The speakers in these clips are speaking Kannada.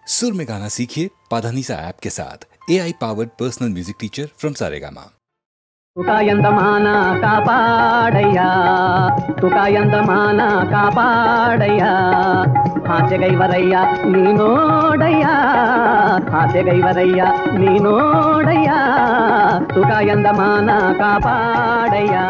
सुर में गाना सीखिए पाधानीसा ऐप के साथ। AI powered personal music teacher from Saregama. तुकायंदमाना कापाडय्या, तुकायंदमाना कापाडय्या, हास्यगैवरय्या नीनोडय्या, हास्यगैवरय्या नीनोडय्या, तुकायंदमाना कापाडय्या।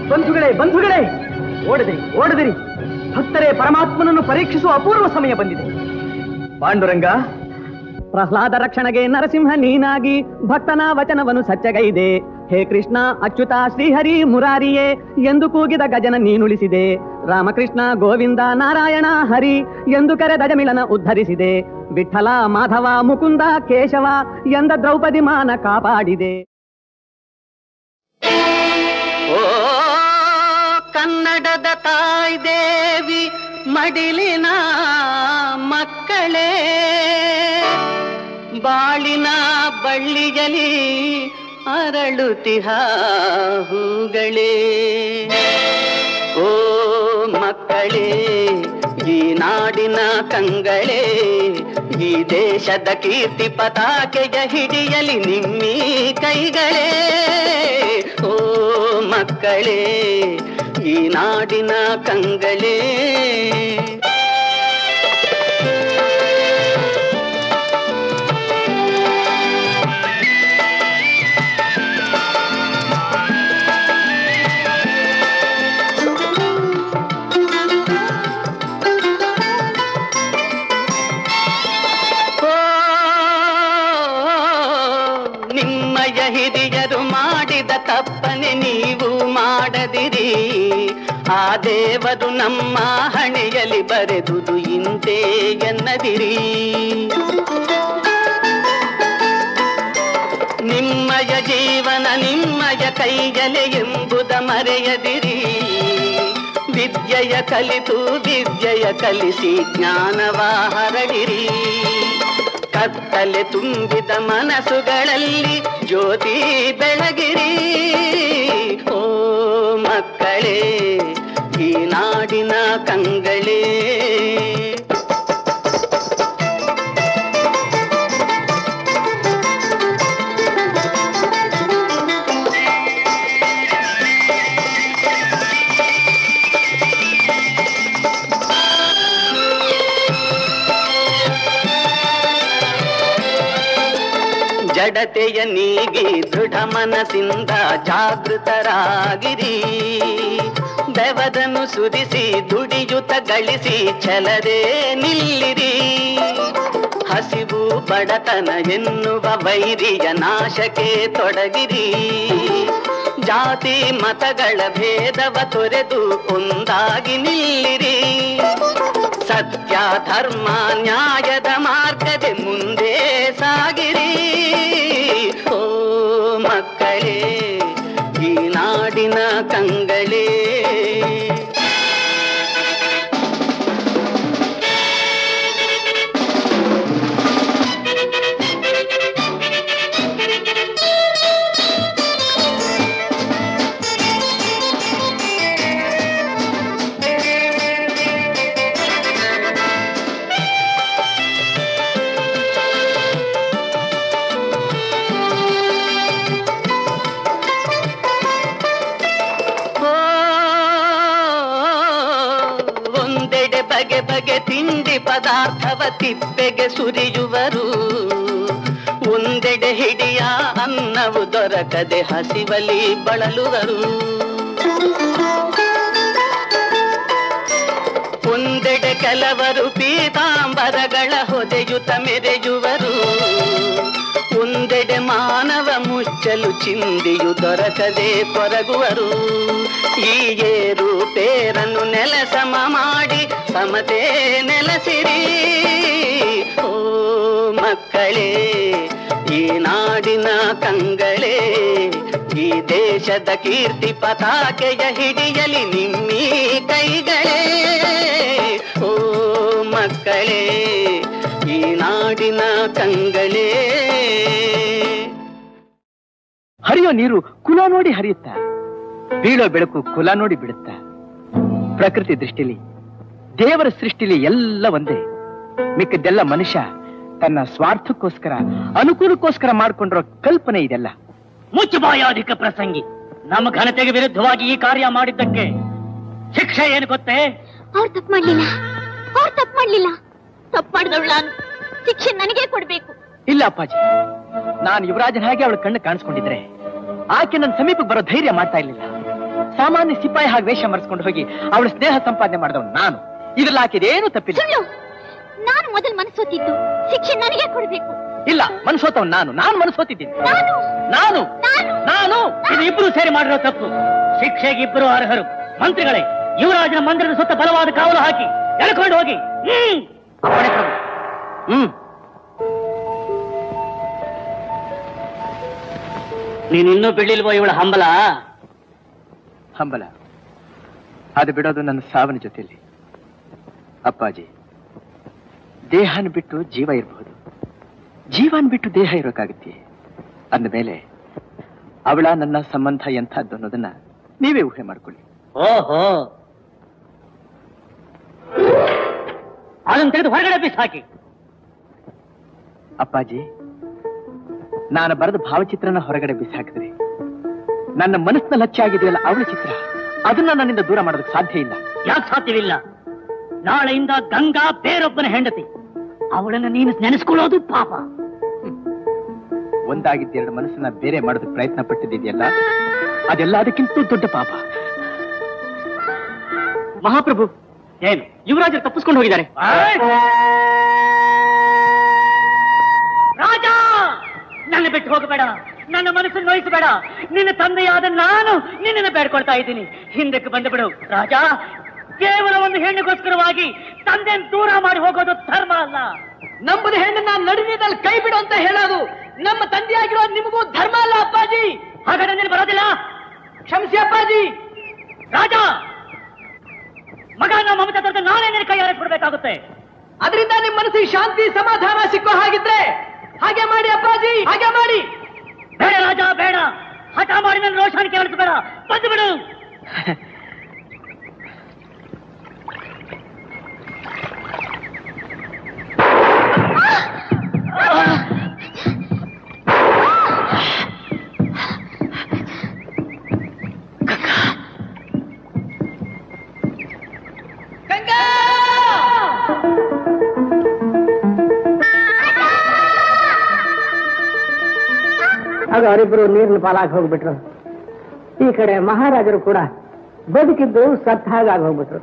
ಬಂಧುಗಳೇ ಬಂಧುಗಳೇ, ಓಡದಿರಿ ಭಕ್ತರೇ, ಪರಮಾತ್ಮನನ್ನು ಪರೀಕ್ಷಿಸುವ ಅಪೂರ್ವ ಸಮಯ ಬಂದಿದೆ. ಪಾಂಡುರಂಗ, ಪ್ರಹ್ಲಾದ ರಕ್ಷಣೆಗೆ ನರಸಿಂಹ ನೀನಾಗಿ ಭಕ್ತನ ವಚನವನ್ನು ಸತ್ಯಗೈದೆ. ಹೇ ಕೃಷ್ಣ ಅಚ್ಯುತ ಶ್ರೀಹರಿ ಮುರಾರಿಯೇ ಎಂದು ಕೂಗಿದ ಗಜನ ನೀನುಳಿಸಿದೆ. ರಾಮಕೃಷ್ಣ ಗೋವಿಂದ ನಾರಾಯಣ ಹರಿ ಎಂದು ಕರೆದ ಜಮಿಳನ ಉದ್ಧರಿಸಿದೆ. ವಿಠಲ ಮಾಧವ ಮುಕುಂದ ಕೇಶವ ಎಂದ ದ್ರೌಪದಿ ಮಾನ ಕಾಪಾಡಿದೆ. ಓ ಕನ್ನಡದ ತಾಯಿ ದೇವಿ ಮಡಿಲಿನ ಮಕ್ಕಳೇ, ಬಾಳಿನ ಬಳ್ಳಿಯಲಿ ಅರಳುತಿಹ ಹೂಗಳೇ. ಓ ಮಕ್ಕಳೇ, ಈ ನಾಡಿನ ಕಂಗಳೇ, ಈ ದೇಶದ ಕೀರ್ತಿ ಪತಾಕೆಯ ಹಿಡಿಯಲಿ ನಿಮ್ಮಿ ಕೈಗಳೇ. ಓ ಮಕ್ಕಳೇ, ಈ ನಾಡಿನ ಕಂಗಳೇ. ಹಿರಿಯರು ಮಾಡಿದ ತಪ್ಪನೆ ನೀವು ಮಾಡದಿರಿ, ಆ ದೇವರು ನಮ್ಮ ಹಣೆಯಲ್ಲಿ ಬರೆದುದು ಇಂತೆ ಎನ್ನದಿರಿ. ನಿಮ್ಮಯ ಜೀವನ ನಿಮ್ಮಯ ಕೈಯಲೆ ಎಂಬುದ ಮರೆಯದಿರಿ. ವಿದ್ಯೆಯ ಕಲಿತು ವಿದ್ಯೆಯ ಕಲಿಸಿ ಜ್ಞಾನವ ಹರಡಿರಿ. ಕತ್ತಲೆ ತುಂಬಿದ ಮನಸ್ಸುಗಳಲ್ಲಿ ಜ್ಯೋತಿ ಬೆಳಗಿರಿ. ಓ ಮಕ್ಕಳೇ, ಈ ನಾಡಿನ ಕಂಗಳೇ. ಜಡತೆಯ ನೀಗಿ ದೃಢ ಮನಸ್ಸಿಂದ ಜಾಗೃತರಾಗಿರಿ. ಬೆವರನ್ನು ಸುರಿಸಿ ದುಡಿಯುತ್ತ ಗಳಿಸಿ ಛಲದೇ ನಿಲ್ಲಿರಿ. ಹಸಿವು ಬಡತನ ಎನ್ನುವ ವೈರಿಯ ನಾಶಕ್ಕೆ ತೊಡಗಿರಿ. ಜಾತಿ ಮತಗಳ ಭೇದವ ತೊರೆದು ಒಂದಾಗಿ ನಿಲ್ಲಿರಿ. ಸತ್ಯ ಧರ್ಮ ನ್ಯಾಯದ ಮಾರ್ಗದ ಮುಂದೆ ಸಾಗಿರಿ. ಓ ಮಕ್ಕಳೇ, ಈ ನಾಡಿನ ಕಂಗಳೇ. ಬಗೆ ಬಗೆ ತಿಂಡಿ ಪದಾರ್ಥವ ತಿಪ್ಪೆಗೆ ಸುರಿಯುವರು. ಒಂದೆಡೆ ಹಿಡಿಯ ಅನ್ನವು ದೊರಕದೆ ಹಸಿವಲಿ ಬಳಲುವರು. ಒಂದೆಡೆ ಕೆಲವರು ಪೀತಾಂಬರಗಳ ಹೊದೆಯುತ ಮೆರೆಯುವರು. ಒಂದೆಡೆ ಮಾನವ ಮುಚ್ಚಲು ಚಿಂದಿಯು ದೊರಕದೆ ಕೊರಗುವರು. ಈ ಏರು ಪೇರನ್ನು ನೆಲಸಮ ಮಾಡಿ ಸಮತೆ ನೆಲೆಸಿರಿ. ಓ ಮಕ್ಕಳೇ, ಈ ನಾಡಿನ ಕಂಗಳೇ, ಈ ದೇಶದ ಕೀರ್ತಿ ಪತಾಕೆಯ ಹಿಡಿಯಲಿ ನಿಮ್ಮಿ ಕೈಗಳೇ. ಓ ಮಕ್ಕಳೇ, ಈ ನಾಡಿನ ಕಂಗಳೇ. ನೀರು ಕುಲ ನೋಡಿ ಹರಿಯುತ್ತ, ಬೀಳೋ ಬೆಳಕು ಕುಲ ನೋಡಿ ಬಿಡುತ್ತ. ಪ್ರಕೃತಿ ದೃಷ್ಟಿಲಿ, ದೇವರ ಸೃಷ್ಟಿಲಿ ಎಲ್ಲ ಒಂದೇ. ಮಿಕ್ಕದ್ದೆಲ್ಲ ಮನುಷ್ಯ ತನ್ನ ಸ್ವಾರ್ಥಕ್ಕೋಸ್ಕರ, ಅನುಕೂಲಕ್ಕೋಸ್ಕರ ಮಾಡ್ಕೊಂಡಿರೋ ಕಲ್ಪನೆ ಇದೆಲ್ಲ. ಮುಚ್ಚುಬಾಯಾಧಿಕ ಪ್ರಸಂಗಿ, ನಮ್ಮ ಘನತೆಗೆ ವಿರುದ್ಧವಾಗಿ ಈ ಕಾರ್ಯ ಮಾಡಿದ್ದಕ್ಕೆ ಶಿಕ್ಷೆ ಏನು ಗೊತ್ತೇ? ಅವ್ರು ತಪ್ಪು ಮಾಡ್ಲಿಲ್ಲ. ತಪ್ಪು ಮಾಡಿದವಳು ನಾನು. ಶಿಕ್ಷೆ ನನಗೆ ಕೊಡ್ಬೇಕು. ಇಲ್ಲ ಅಪ್ಪಾಜಿ, ನಾನು ಯುವರಾಜನ ಹಾಗೆ ಅವಳ ಕಣ್ಣು ಕಾಣಿಸ್ಕೊಂಡಿದ್ರೆ ಆಕೆ ನನ್ನ ಸಮೀಪಕ್ಕೆ ಬರೋ ಧೈರ್ಯ ಮಾಡ್ತಾ ಇರ್ಲಿಲ್ಲ. ಸಾಮಾನ್ಯ ಸಿಪಾಯಿ ಹಾಗೆ ವೇಷ ಮರೆಸ್ಕೊಂಡು ಹೋಗಿ ಅವಳ ಸ್ನೇಹ ಸಂಪಾದನೆ ಮಾಡಿದವನು ನಾನು. ಇದ್ರಲ್ಲಿ ಆಕೆದೇನು ತಪ್ಪಿಲ್ಲ. ನಾನು ಮೊದಲು ಮನಸ್ಸೋತಿದ್ದು, ಶಿಕ್ಷೆ ನನಗೆ ಕೊಡ್ಬೇಕು. ಇಲ್ಲ, ಮನಸ್ಸೋತವ್ ನಾನು ಮನಸ್ಸೋತಿದ್ದೀನಿ. ನಾನು ಇದು ಇಬ್ರು ಸೇರಿ ಮಾಡಿರೋ ತಪ್ಪು. ಶಿಕ್ಷೆಗೆ ಇಬ್ಬರು ಅರ್ಹರು. ಮಂತ್ರಿಗಳೇ, ಯುವರಾಜನ ಮಂದಿರದ ಸುತ್ತ ಬಲವಾದ ಕಾವಲು ಹಾಕಿ ಎಳ್ಕೊಂಡು ಹೋಗಿ. ನೀನಿನ್ನೂ ಬಿಡ್ಲಿಲ್ವೋ ಇವಳ ಹಂಬಲ? ಅದು ಬಿಡೋದು ನನ್ನ ಸಾವಿನ ಜೊತೆಯಲ್ಲಿ. ಅಪ್ಪಾಜಿ, ದೇಹನ ಬಿಟ್ಟು ಜೀವ ಇರಬಹುದು, ಜೀವನ್ ಬಿಟ್ಟು ದೇಹ ಇರೋಕ್ಕಾಗತ್ತೆ ಅಂದಮೇಲೆ ಅವಳ ನನ್ನ ಸಂಬಂಧ ಎಂಥದ್ದು ಅನ್ನೋದನ್ನ ನೀವೇ ಊಹೆ ಮಾಡ್ಕೊಳ್ಳಿ. ಓಹೋ, ಅದನ್ನು ತೆಗೆದು ಹೊರಗಡೆ ಬಿಸಾಕಿ. ಅಪ್ಪಾಜಿ, ನಾನು ಬರೆದ ಭಾವಚಿತ್ರನ ಹೊರಗಡೆ ಬಿಸಾಕಿದ್ರೆ ನನ್ನ ಮನಸ್ಸಿನಲ್ಲಿ ಹಚ್ಚಾಗಿದೆಯಲ್ಲ ಅವಳ ಚಿತ್ರ, ಅದನ್ನ ನನ್ನಿಂದ ದೂರ ಮಾಡೋದಕ್ಕೆ ಸಾಧ್ಯ ಇಲ್ಲ. ಯಾಕೆ ಸಾಧ್ಯವಿಲ್ಲ? ನಾಳೆಯಿಂದ ಗಂಗಾ ಬೇರೊಬ್ಬನ ಹೆಂಡತಿ. ಅವಳನ್ನು ನೀನು ನೆನೆಸ್ಕೊಳ್ಳೋದು ಪಾಪ. ಒಂದಾಗಿದ್ದೆರಡು ಮನಸ್ಸನ್ನ ಬೇರೆ ಮಾಡೋದಕ್ಕೆ ಪ್ರಯತ್ನ ಪಟ್ಟಿದೆಯಲ್ಲ, ಅದೆಲ್ಲ ಅದಕ್ಕಿಂತ ದೊಡ್ಡ ಪಾಪ. ಮಹಾಪ್ರಭು, ಏನು ಯುವರಾಜರು ತಪ್ಪಿಸ್ಕೊಂಡು ಹೋಗಿದ್ದಾರೆ? ರಾಜ, ನನ್ನ ಬಿಟ್ಟು ಹೋಗಬೇಡ, ನನ್ನ ಮನಸ್ಸನ್ನು ನೋಯಿಸಬೇಡ. ನಿನ್ನ ತಂದೆಯಾದ ನಾನು ನಿನ್ನನ್ನು ಬೇಡ್ಕೊಳ್ತಾ ಇದ್ದೀನಿ, ಹಿಂದಕ್ಕೆ ಬಂದು ಬಿಡು ರಾಜ. ಕೇವಲ ಒಂದು ಹೆಣ್ಣಿಗೋಸ್ಕರವಾಗಿ ತಂದೆಯನ್ನು ದೂರ ಮಾಡಿ ಹೋಗೋದು ಧರ್ಮ ಅಲ್ಲ. ನಂಬುದು ಹೆಣ್ಣನ್ನ ನಡುವಿನಲ್ಲಿ ಕೈ ಬಿಡು ಅಂತ ಹೇಳೋದು ನಮ್ಮ ತಂದೆಯಾಗಿರೋದು ನಿಮಗೂ ಧರ್ಮ ಅಲ್ಲ ಅಪ್ಪಾಜಿ. ಹಾಗಾದ್ರೆ ನೀನು ಬರೋದಿಲ್ಲ? ಕ್ಷಮಿಸಿ ಅಪ್ಪಾಜಿ. ರಾಜ, ಮಗನ ಮಮತಾ ತೊರೆದು ನಾನೇ ನಿನ್ನ ಕೈಯಾರೆ ಕೊಡ್ಬೇಕಾಗುತ್ತೆ. ಅದರಿಂದ ನಿಮ್ಮ ಮನಸ್ಸಿಗೆ ಶಾಂತಿ ಸಮಾಧಾನ ಸಿಕ್ಕೋ ಹಾಗಿದ್ರೆ ಹಾಗೆ ಮಾಡಿ ಅಪ್ಪಾಜಿ, ಹಾಗೆ ಮಾಡಿ. ಬೇಡ ರಾಜ, ಬೇಡ. ಹಠ ಮಾಡಿ ನನ್ನ ರೋಷಾನಿಕೆ ಹೊರಡಿಸಬೇಡ, ಬಂದು ಬಿಡು. ಆಗ ಅವರಿಬ್ಬರು ನೀರಿನ ಪಾಲಾಗಿ ಹೋಗ್ಬಿಟ್ರು. ಈ ಕಡೆ ಮಹಾರಾಜರು ಕೂಡ ಬದುಕಿದ್ದು ಸತ್ತ ಹಾಗಾಗಿ ಹೋಗ್ಬಿಟ್ರು.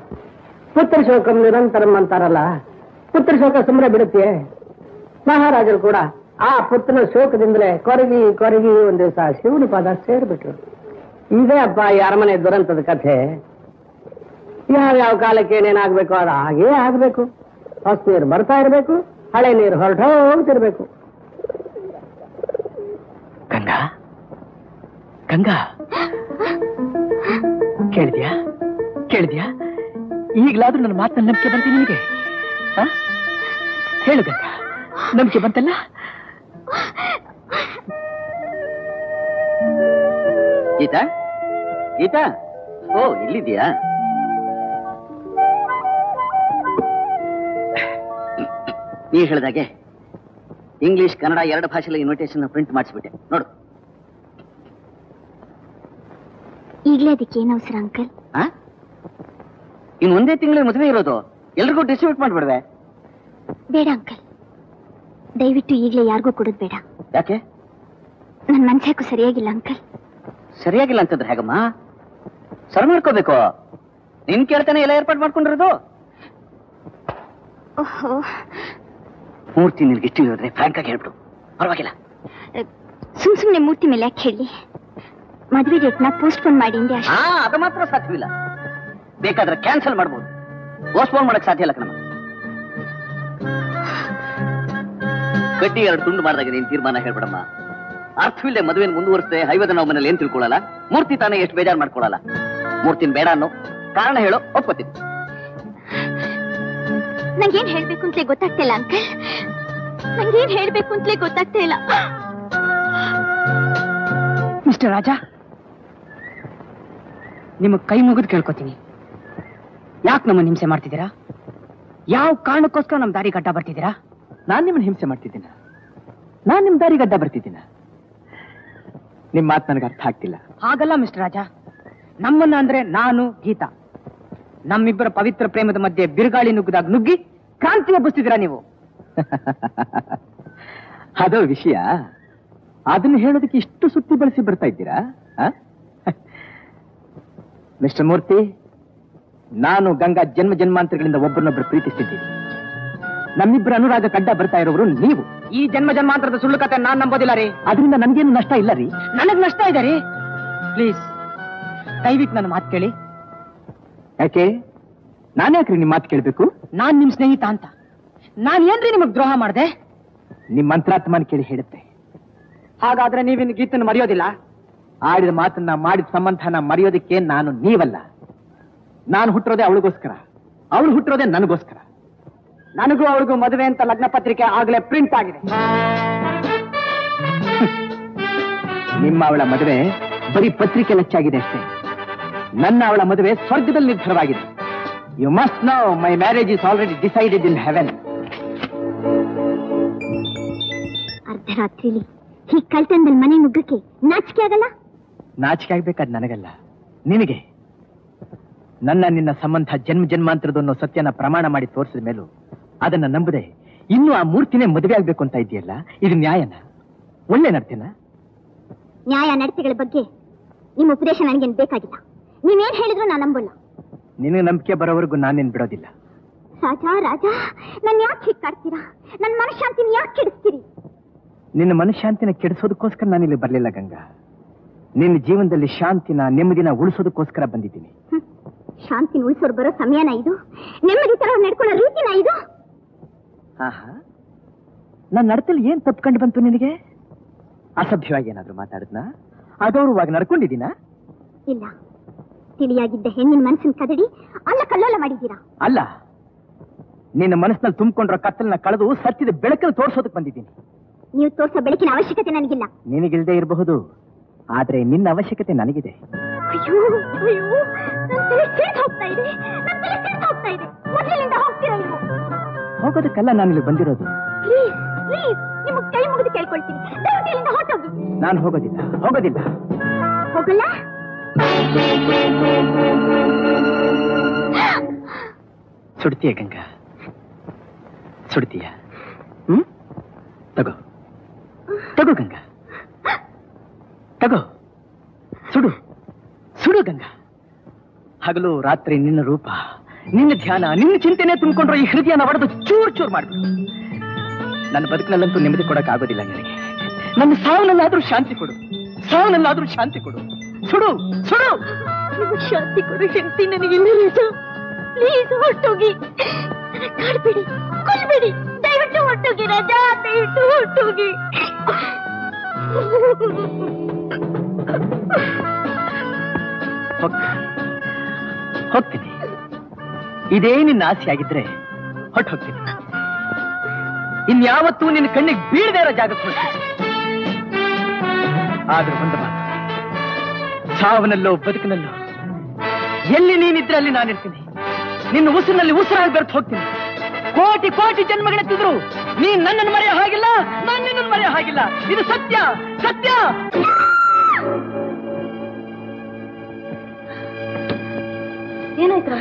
ಪುತ್ರ ಶೋಕಂ ನಿರಂತರಂ ಅಂತಾರಲ್ಲ, ಪುತ್ರ ಶೋಕ ಸುಮ್ಮನೆ ಬಿಡುತ್ತೆ. ಮಹಾರಾಜರು ಕೂಡ ಆ ಪುತ್ರನ ಶೋಕದಿಂದಲೇ ಕೊರಗಿ ಕೊರಗಿ ಒಂದ್ ದಿವಸ ಶಿವನ ಪಾದ ಸೇರ್ಬಿಟ್ರು. ಇದೇ ಅಪ್ಪ ಈ ಅರಮನೆ ದುರಂತದ ಕಥೆ. ಯಾವ್ಯಾವ ಕಾಲಕ್ಕೆ ಏನೇನಾಗ್ಬೇಕು ಅದು ಹಾಗೇ ಆಗ್ಬೇಕು. ಹೊಸ ನೀರು ಬರ್ತಾ ಇರ್ಬೇಕು, ಹಳೆ ನೀರು ಹೊರಟ ಹೋಗ್ತಿರ್ಬೇಕು. ಗಂಗಾ, ಗಂಗಾ, ಕೇಳಿದ್ಯಾ? ಈಗಲಾದ್ರೂ ನನ್ನ ಮಾತನ್ನ ನಂಬಿಕೆ ಬಂತ ನಿನಗೆ? ಹೇಳು ಗಂಗಾ, ನಂಬಿಕೆ ಬಂತಲ್ಲ? ಗೀತಾ, ಗೀತಾ, ಓ ಇಲ್ಲಿದ್ಯಾ? ನೀ ಹೇಳಿದಾಗೆ ಇಂಗ್ಲಿಷ್ ಕನ್ನಡ ಎರಡು ಭಾಷೆಯಲ್ಲಿ ಇನ್ವಿಟೇಷನ್ ಪ್ರಿಂಟ್ ಮಾಡಿಸ್ಬಿಟ್ಟೆ ನೋಡು. ಈಗಲೇ ಅದಕ್ಕೆ ಏನು ಅವಸರ ಅಂಕಲ್? ಇನ್ನು ಒಂದೇ ತಿಂಗಳು ಮದುವೆ ಇರೋದು, ಎಲ್ರಿಗೂ ಡಿಸ್ಟ್ರಿಬ್ಯೂಟ್ ಮಾಡ್ಬಿಡ್ವೆ. ಬೇಡ ಅಂಕಲ್, ದಯವಿಟ್ಟು ಈಗಲೇ ಯಾರಿಗೂ ಕೊಡೋದು ಬೇಡ. ಯಾಕೆ? ನನ್ನ ಮನ್ಸಾಕು ಸರಿಯಾಗಿಲ್ಲ ಅಂಕಲ್. ಸರಿಯಾಗಿಲ್ಲ ಅಂತಂದ್ರೆ ಹೇಗಮ್ಮ? ಸರ್ ಮಾಡ್ಕೋಬೇಕು. ನಿನ್ ಕೇಳ್ತಾನೆ ಎಲ್ಲ ಏರ್ಪಾಡು ಮಾಡ್ಕೊಂಡಿರೋದು. ಓಹೋ, ಮೂರ್ತಿ ನಿನ್ಗೆ ಇಷ್ಟು ಹೇಳಿದ್ರೆ ಫ್ರಾಂಕ್ ಆಗಿ ಹೇಳ್ಬಿಡು, ಪರವಾಗಿಲ್ಲ. ಸುಮ್ನೆ ಮೂರ್ತಿ ಮೇಲೆ ಯಾಕೆ ಹೇಳಿ? ಮದುವೆ ಡೇಟ್ನ ಪೋಸ್ಟ್ಪೋನ್ ಮಾಡಿ ಇಂದೆ ಅಷ್ಟೇ. ಅದು ಮಾತ್ರ ಸಾಧ್ಯವಿಲ್ಲ. ಬೇಕಾದ್ರೆ ಕ್ಯಾನ್ಸಲ್ ಮಾಡ್ಬೋದು, ಪೋಸ್ಟ್ಪೋನ್ ಮಾಡಕ್ ಸಾಧ್ಯ ಇಲ್ಲ ಕಣಮ್ಮ. ಕಡ್ಡಿ ಎರಡು ತುಂಡು ಮಾಡಿದಾಗ ನೀನ್ ತೀರ್ಮಾನ ಹೇಳ್ಬಿಡಮ್ಮ. ಅರ್ಥವಿಲ್ಲದೆ ಮದುವೆನ ಮುಂದುವರಿಸದೆ ಹೈವದ ನಾವು ಮನೇಲಿ ಏನ್ ತಿಳ್ಕೊಳ್ಳಲ್ಲ. ಮೂರ್ತಿ ತಾನೇ ಎಷ್ಟು ಬೇಜಾರು ಮಾಡ್ಕೊಳ್ಳಲ್ಲ. ಮೂರ್ತಿನ ಬೇಡ ಅನ್ನೋ ಕಾರಣ ಹೇಳೋ, ಒಪ್ಕೋತೀನಿ. ನಂಗೇನ್ ಹೇಳ್ಬೇಕು ಅಂತಲೇ ಗೊತ್ತಾಗ್ತಿಲ್ಲ ಅಂಕಲ್, ನಂಗೇನ್ ಹೇಳ್ಬೇಕು ಅಂತಲೇ ಗೊತ್ತಾಗ್ತಾ ಇಲ್ಲ. ಮಿಸ್ಟರ್ ರಾಜ, ನಿಮಗೆ ಕೈ ಮುಗಿದು ಕೇಳ್ಕೊತೀನಿ, ಯಾಕೆ ನಮ್ಮನ್ನು ಹಿಂಸೆ ಮಾಡ್ತಿದ್ದೀರಾ? ಯಾವ ಕಾರಣಕ್ಕೋಸ್ಕರ ನಮ್ಮ ದಾರಿ ಗಡ್ಡ ಬರ್ತಿದ್ದೀರಾ? ನಾನ್ ನಿಮ್ಮನ್ನ ಹಿಂಸೆ ಮಾಡ್ತಿದ್ದೀನ? ನಾನ್ ನಿಮ್ ದಾರಿ ಗಡ್ಡ ಬರ್ತಿದ್ದೀನ? ನಿಮ್ ಮಾತು ನನಗೆ ಅರ್ಥ ಆಗ್ತಿಲ್ಲ. ಹಾಗಲ್ಲ ಮಿಸ್ಟರ್ ರಾಜ, ನಮ್ಮನ್ನ ಅಂದ್ರೆ ನಾನು ಗೀತಾ, ನಮ್ಮಿಬ್ಬರ ಪವಿತ್ರ ಪ್ರೇಮದ ಮಧ್ಯೆ ಬಿರುಗಾಳಿ ನುಗ್ಗಿದಾಗ ನುಗ್ಗಿ ಕ್ರಾಂತಿ ಎಬ್ಬಿಸ್ತಿದ್ದೀರಾ ನೀವು. ಅದೋ ವಿಷಯ, ಅದನ್ನ ಹೇಳೋದಕ್ಕೆ ಇಷ್ಟು ಸುತ್ತಿ ಬಳಸಿ ಬರ್ತಾ ಇದ್ದೀರಾ? ಮಿಸ್ಟರ್ ಮೂರ್ತಿ, ನಾನು ಗಂಗಾ ಜನ್ಮ ಜನ್ಮಾಂತರಗಳಿಂದ ಒಬ್ಬರನ್ನೊಬ್ಬರು ಪ್ರೀತಿಸ್ತಿದ್ದೀನಿ. ನಮ್ಮಿಬ್ಬರ ಅನುರಾಗ ಕಡ್ಡ ಬರ್ತಾ ಇರೋರು ನೀವು. ಈ ಜನ್ಮ ಜನ್ಮಾಂತರದ ಸುಳ್ಳು ಕತೆ ನಾನ್ ನಂಬೋದಿಲ್ಲ ರೀ. ಅದರಿಂದ ನನ್ಗೇನು ನಷ್ಟ ಇಲ್ಲ ರೀ. ನನಗ್ ನಷ್ಟ ಇದೆ ರೀ. ಪ್ಲೀಸ್ ದಯವಿಟ್ಟು ನನ್ನ ಮಾತು ಕೇಳಿ. ಯಾಕೆ? ನಾನ್ಯಾಕ್ರಿ ನಿಮ್ ಮಾತು ಕೇಳ್ಬೇಕು? ನಾನ್ ನಿಮ್ ಸ್ನೇಹಿತ ಅಂತ. ನಾನ್ ಏನ್ರಿ ನಿಮಗ್ ದ್ರೋಹ ಮಾಡ್ದೆ? ನಿಮ್ ಮಂತ್ರಾತ್ಮನ ಕೇಳಿ ಹೇಳುತ್ತೆ. ಹಾಗಾದ್ರೆ ನೀವಿನ್ ಗೀತನ್ನು ಮರೆಯೋದಿಲ್ಲ? ಆಡಿದ ಮಾತನ್ನ, ಮಾಡಿದ ಸಂಬಂಧನ ಮರೆಯೋದಕ್ಕೆ ನಾನು ನೀವಲ್ಲ. ನಾನು ಹುಟ್ಟಿರೋದೇ ಅವಳಿಗೋಸ್ಕರ, ಅವಳು ಹುಟ್ಟಿರೋದೇ ನನಗೋಸ್ಕರ. ನನಗೂ ಅವಳಿಗೂ ಮದುವೆ ಅಂತ ಲಗ್ನ ಪತ್ರಿಕೆ ಆಗ್ಲೇ ಪ್ರಿಂಟ್ ಆಗಿದೆ. ನಿಮ್ಮ ಅವಳ ಮದುವೆ ಬರೀ ಪತ್ರಿಕೆ ಲಚ್ಚಾಗಿದೆ ಅಷ್ಟೇ. ನನ್ನ ಅವಳ ಮದುವೆ ಸ್ವರ್ಗದಲ್ಲಿ ನಿರ್ಧಾರವಾಗಿದೆ. You must know my marriage is already decided in heaven. ಅರ್ಧರಾತ್ರಿಲಿ ಹೀಗೆ ಕಳ್ತನದಲ್ಲಿ ಮನೆ ನುಗ್ಗಕ್ಕೆ ನಾಚಿಕೆ ಆಗಲ್ಲ? ನಾಚಿಕೆ ಆಗ್ಬೇಕಾದ್ ನನಗಲ್ಲ, ನಿನಗೆ. ನನ್ನ ನಿನ್ನ ಸಂಬಂಧ ಜನ್ಮ ಜನ್ಮಾಂತರದನ್ನೋ ಸತ್ಯನ ಪ್ರಮಾಣ ಮಾಡಿ ತೋರಿಸಿದ ಮೇಲೂ ಅದನ್ನ ನಂಬದೆ ಇನ್ನು ಆ ಮೂರ್ತಿನೇ ಮದುವೆ ಆಗ್ಬೇಕು ಅಂತ ಇದೆಯಲ್ಲ, ಇದು ನ್ಯಾಯನ? ಒಳ್ಳೆ ನಡ್ತೇನ? ನ್ಯಾಯ ನಡತೆಗಳ ಬಗ್ಗೆ ನಿಮ್ಮ ಉಪದೇಶ ನನಗೇನು ಬೇಕಾಗಿಲ್ಲ. ನೀವೇನ್ ಹೇಳಿದ್ರು ನಾನು ನಂಬಲ್ಲ. ನಿನಗೆ ನಂಬಿಕೆ ಬರೋವರೆಗೂ ನಾನೇನ್ ಬಿಡೋದಿಲ್ಲ. ರಾಜ ರಾಜ, ನನ್ ಯಾಕೆ ಹೀಗೆ ಕಾಡ್ತೀರಾ? ನನ್ನ ಮನಃಶಾಂತಿನ ಯಾಕೆ ಕೆಡಿಸ್ತೀರಿ? ನಿನ್ನ ಮನಃಶಾಂತಿನ ಕೆಡಿಸೋದಕ್ಕೋಸ್ಕರ ನಾನಿಲ್ಲಿ ಬರಲಿಲ್ಲ ಗಂಗಾ. ನಿನ್ನ ಜೀವನದಲ್ಲಿ ಶಾಂತಿನ, ನೆಮ್ಮದಿನ ಉಳಿಸೋದಕ್ಕೋಸ್ಕರ ಬಂದಿದ್ದೀನಿ. ಶಾಂತಿನ ಉಳಿಸೋರು ಬರೋ ಸಮಯನ ಇದು? ನೆಮ್ಮದಿ ತರ ನಡ್ಕೊಳ್ಳೋ ರೀತಿನ ಇದು? ಆಹಾ, ನನ್ನ ನಡತಲ್ಲಿ ಏನ್ ತಪ್ಕೊಂಡು ಬಂತು ನಿನಗೆ? ಅಸಭ್ಯವಾಗಿ ಏನಾದ್ರು ಮಾತಾಡಿದ್ನಾ? ಅಗೌರವವಾಗಿ ನಡ್ಕೊಂಡಿದ್ದೀನಾ? ಇಲ್ಲ, ತಿಳಿಯಾಗಿದ್ದ ಹೆಣ್ಣಿನ ಮನಸ್ಸಿನ ಕದಡಿ ಅಲ್ಲ ಕಲ್ಲೋಲ ಮಾಡಿದ್ದೀರಾ. ಅಲ್ಲ, ನಿನ್ನ ಮನಸ್ಸಿನಲ್ಲಿ ತುಂಬಿಕೊಂಡಿರೋ ಕತ್ತಲನ್ನ ಕಳೆದು ಸತ್ಯದ ಬೆಳಕಲ್ಲಿ ತೋರಿಸೋದಕ್ಕೆ ಬಂದಿದ್ದೀನಿ. ನೀವು ತೋರಿಸೋ ಬೆಳಕಿನ ಅವಶ್ಯಕತೆ ನನಗಿಲ್ಲ. ನಿನಗಿಲ್ದೇ ಇರಬಹುದು, ಆದ್ರೆ ನಿನ್ನ ಅವಶ್ಯಕತೆ ನನಗಿದೆ. ಅಯ್ಯೋ ಅಯ್ಯೋ, ನನ್ನ ತಲೆ ಸಿಡ್ದು ಹೋಗ್ತಾ ಇದೆ, ನನ್ನ ತಲೆ ಸಿಡ್ದು ಹೋಗ್ತಾ ಇದೆ. ಮೊದಲಿನಿಂದ ಹೋಗ್ತೀರಾ ನೀವು? ಹೋಗೋದಕ್ಕಲ್ಲ ನಾನಿಲ್ಲಿ ಬಂದಿರೋದು. ಪ್ಲೀಸ್ ಪ್ಲೀಸ್, ನಿಮಗೆ ಕೈ ಮುಗಿದು ಕೇಳ್ಕೊಳ್ತೀನಿ, ದಯವಿಟ್ಟು ಇಲ್ಲಿಂದ ಹೊರಟೋಗಿ. ನಾನು ಹೋಗೋದಿಲ್ಲ, ಹೋಗೋದಿಲ್ಲ. ಹೋಗಲ್ಲ? ಸುಡ್ತೀಯ ಗಂಗಾ? ಸುಡ್ತೀಯ? ತಗೋ ತಗೋ ಗಂಗಾ, ತಗೋ, ಸುಡು ಸುಡು ಗಂಗಾ. ಹಗಲು ರಾತ್ರಿ ನಿನ್ನ ರೂಪ, ನಿನ್ನ ಧ್ಯಾನ, ನಿನ್ನ ಚಿಂತನೆ ತುಂಬಿಕೊಂಡ್ರೆ ಈ ಹೃದಯನ ಒಡೆದು ಚೂರ್ ಚೂರ್ ಮಾಡ್ಬಿಡು. ನನ್ನ ಬದುಕಿನಲ್ಲಂತೂ ನೆಮ್ಮದಿ ಕೊಡಕ್ ಆಗೋದಿಲ್ಲ ನನಗೆ. ನನ್ನ ಸಾವನಲ್ಲಾದ್ರೂ ಶಾಂತಿ ಕೊಡು, ಸಾವನಲ್ಲಾದ್ರೂ ಶಾಂತಿ ಕೊಡು. ಸುಡು ಸುಡು. ಶಾಂತಿ ಕೊಡು ಶಕ್ತಿ ನನಗಿಲ್ಲ ರಾಜ. ಪ್ಲೀಸ್ ಹೊರಟೋಗಿ, ಕಾಡ್ಬೇಡಿ, ಕೊಲ್ಬೇಡಿ, ದಯವಿಟ್ಟು ಹೊರಟೋಗಿ ರಾಜ, ದಯವಿಟ್ಟು ಹೊರಟೋಗಿ. ಹೋಗ್ತೀನಿ. ಇದೇ ನಿನ್ನ ಆಸೆ ಆಗಿದ್ರೆ ಹೊಟ್ಟು ಹೋಗ್ತೀನಿ. ಇನ್ಯಾವತ್ತೂ ನಿನ್ನ ಕಣ್ಣಿಗೆ ಬೀಳದೇ ಇರೋ ಜಾಗಕ್ಕೆ ಹೋಗ್ತೀನಿ. ಆದ್ರೆ ಒಂದು ಮಾತು, ಸಾವನಲ್ಲೋ ಬದುಕಿನಲ್ಲೋ ಎಲ್ಲಿ ನೀನಿದ್ರೆ ಅಲ್ಲಿ ನಾನಿರ್ತೀನಿ. ನಿನ್ನ ಉಸಿರಿನಲ್ಲಿ ಉಸಿರಾಗಿ ಬೆರೆತು ಹೋಗ್ತೀನಿ. ಕೋಟಿ ಕೋಟಿ ಜನ್ಮಗಳೆತ್ತಿದ್ರು ನೀನ್ ನನ್ನನ್ನು ಮರೆಯೋ ಹಾಗಿಲ್ಲ, ನಾನು ನಿನ್ನನ್ನು ಮರೆಯೋ ಹಾಗಿಲ್ಲ. ಇದು ಸತ್ಯ, ಸತ್ಯ. ಏನಾಯ್ತು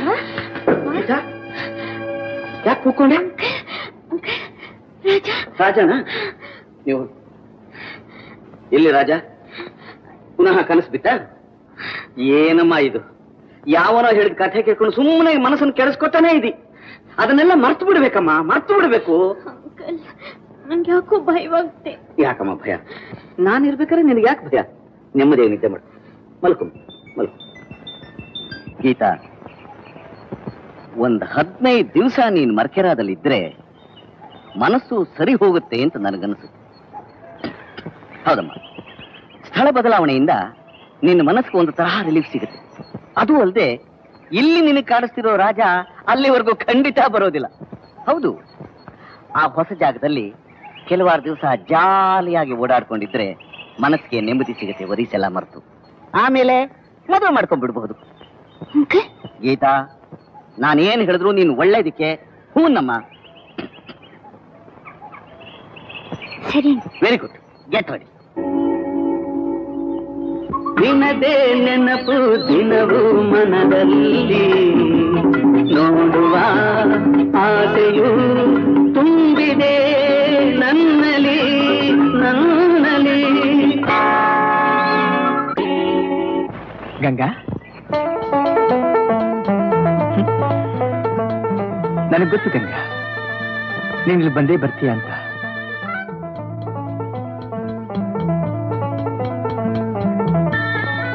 ಯಾಕೆ ಕೂತ್ಕೊಂಡೆ? ರಾಜನ ನೀವು ಎಲ್ಲಿ? ರಾಜ ಪುನಃ ಕನಸು ಬಿಟ್ಟ? ಏನಮ್ಮ ಇದು? ಯಾವನೋ ಹೇಳಿದ ಕಥೆ ಕೇಳ್ಕೊಂಡು ಸುಮ್ಮನೆ ಮನಸ್ಸನ್ನು ಕೆಡಿಸ್ಕೊತಾನೆ ಇದಿ. ಅದನ್ನೆಲ್ಲ ಮರ್ತು ಬಿಡ್ಬೇಕಮ್ಮ, ಮರ್ತು ಬಿಡ್ಬೇಕು. ನನ್ಗೆ ಯಾಕೋ ಭಯವಾಗುತ್ತೆ. ಯಾಕಮ್ಮ ಭಯ? ನಾನಿರ್ಬೇಕಾದ್ರೆ ನಿನಗೆ ಯಾಕೆ ಭಯ? ನೆಮ್ಮದಿಯಾಗಿ ನಿದ್ದೆ ಮಾಡು, ಮಲ್ಕೊ ಮಲ್ಕೊ. ಗೀತಾ, ಒಂದು 15 ದಿವಸ ನೀನು ಮರ್ಕೆರಾದಲ್ಲಿದ್ರೆ ಮನಸ್ಸು ಸರಿ ಹೋಗುತ್ತೆ ಅಂತ ನನಗನ್ಸುತ್ತೆ. ಹೌದಮ್ಮ, ಸ್ಥಳ ಬದಲಾವಣೆಯಿಂದ ನಿನ್ನ ಮನಸ್ಸಿಗೆ ಒಂದು ತರಹ ರಿಲೀಫ್ ಸಿಗುತ್ತೆ. ಅದು ಅಲ್ಲದೆ ಇಲ್ಲಿ ನಿನಗೆ ಕಾಡಿಸ್ತಿರೋ ರಾಜ ಅಲ್ಲಿವರೆಗೂ ಖಂಡಿತ ಬರೋದಿಲ್ಲ. ಹೌದು, ಆ ಹೊಸ ಜಾಗದಲ್ಲಿ ಕೆಲವಾರು ದಿವಸ ಜಾಲಿಯಾಗಿ ಓಡಾಡ್ಕೊಂಡಿದ್ರೆ ಮನಸ್ಸಿಗೆ ನೆಮ್ಮದಿ ಸಿಗುತ್ತೆ, ವರೀಸೆಲ್ಲ ಮರೆತು. ಆಮೇಲೆ ಮದುವೆ ಮಾಡ್ಕೊಂಡ್ಬಿಡ್ಬಹುದು. ಗೀತಾ, ನಾನೇನು ಹೇಳಿದ್ರು ನೀನು ಒಳ್ಳೇದಕ್ಕೆ ಹೂನಮ್ಮ. ಸರಿ. Very good, get ready. ದಿನದೇ ನೆನಪು ದಿನವೂ ಮನದಲ್ಲಿ ನೋಡುವ ಆಸೆಯು ತುಂಬಿದೆ ನನ್ನಲ್ಲಿ ನನ್ನಲ್ಲಿ. ಗಂಗಾ, ನನಗೆ ಗೊತ್ತು ಗಂಗಾ, ನೀನು ಇಲ್ಲಿ ಬಂದೇ ಬರ್ತೀಯ ಅಂತ.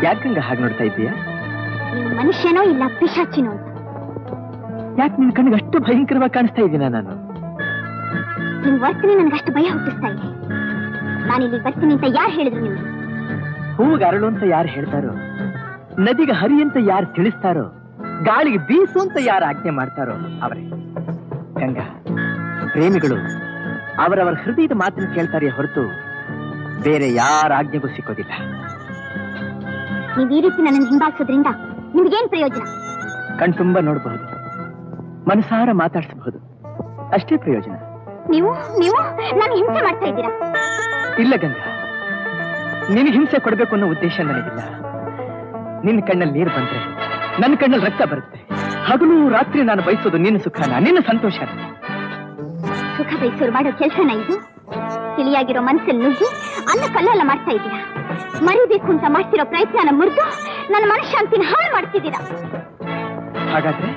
ಯಾಕೆ ಗಂಗಾ ಹಾಗೆ ನೋಡ್ತಾ ಇದ್ದೀಯಾ? ನೀವು ಮನುಷ್ಯನೋ ಇಲ್ಲ ಪಿಶಾಚಿನೋ ಅಂತ. ಯಾಕೆ ನಿನ್ ಕಣ್ಣಿಗೆ ಅಷ್ಟು ಭಯಂಕರವಾಗಿ ಕಾಣಿಸ್ತಾ ಇದ್ದೀನ ನಾನು? ನಿಮ್ ವರ್ತನೆ ನನಗಷ್ಟು ಭಯ ಹುಟ್ಟಿಸ್ತಾ ಇದೆ. ನಾನಿಲ್ಲಿ ಬರ್ತೀನಿ ಅಂತ ಯಾರು ಹೇಳಿದ್ರು ನಿಮ್ಗೆ? ಹೂವಿಗೆ ಅರಳು ಅಂತ ಯಾರು ಹೇಳ್ತಾರೋ, ನದಿಗೆ ಹರಿ ಅಂತ ಯಾರು ತಿಳಿಸ್ತಾರೋ, ಗಾಳಿಗೆ ಬೀಸು ಅಂತ ಯಾರು ಆಜ್ಞೆ ಮಾಡ್ತಾರೋ ಅವರೇ. ಗಂಗಾ, ಪ್ರೇಮಿಗಳು ಅವರವರ ಹೃದಯದ ಮಾತನ್ನು ಕೇಳ್ತಾರೆ ಹೊರತು ಬೇರೆ ಯಾರ ಆಜ್ಞೆಗೂ ಸಿಕ್ಕೋದಿಲ್ಲ. ನೀವು ಈ ರೀತಿ ನನ್ನನ್ನು ಹಿಂಬಾಲಿಸೋದ್ರಿಂದ ನಿಮ್ಗೇನ್ ಪ್ರಯೋಜನ? ಕಣ್ತುಂಬ ನೋಡಬಹುದು, ಮನಸಾರ ಮಾತಾಡಿಸಬಹುದು, ಅಷ್ಟೇ ಪ್ರಯೋಜನ. ನೀವು ನೀವು ನಾನು ಹಿಂಸೆ ಮಾಡ್ತಾ ಇದ್ದೀರಾ? ಇಲ್ಲ ಗಂಗಾ, ನಿನಗೆ ಹಿಂಸೆ ಕೊಡಬೇಕು ಅನ್ನೋ ಉದ್ದೇಶ ನನಗಿಲ್ಲ. ನಿನ್ನ ಕಣ್ಣಲ್ಲಿ ನೀರು ಬಂದ್ರೆ ನನ್ನ ಕಣ್ಣಲ್ಲಿ ರಕ್ತ ಬರುತ್ತೆ. ಹಗಲು ರಾತ್ರಿ ನಾನು ಬಯಸೋದು ನಿನ್ನ ಸುಖನ, ನಿನ್ನ ಸಂತೋಷನ. ಸುಖ ಬಯಸೋರು ಮಾಡೋ ಕೆಲಸನ ಇದು? ತಿಳಿಯಾಗಿರೋ ಮನಸ್ಸಲ್ಲಿ ನುಗ್ಗಿ ಅನ್ನ ಕಲ್ಲೆಲ್ಲ ಮಾಡ್ತಾ ಇದ್ದೀರಾ. ಮರಿಬೇಕು ಅಂತ ಮಾಡ್ತಿರೋ ಪ್ರಯತ್ನನ ಮುರಿದು ನನ್ನ ಮನಃಶಾಂತಿನ ಹಾಳು ಮಾಡ್ತಿದ್ದೀರಾ. ಹಾಗಾದ್ರೆ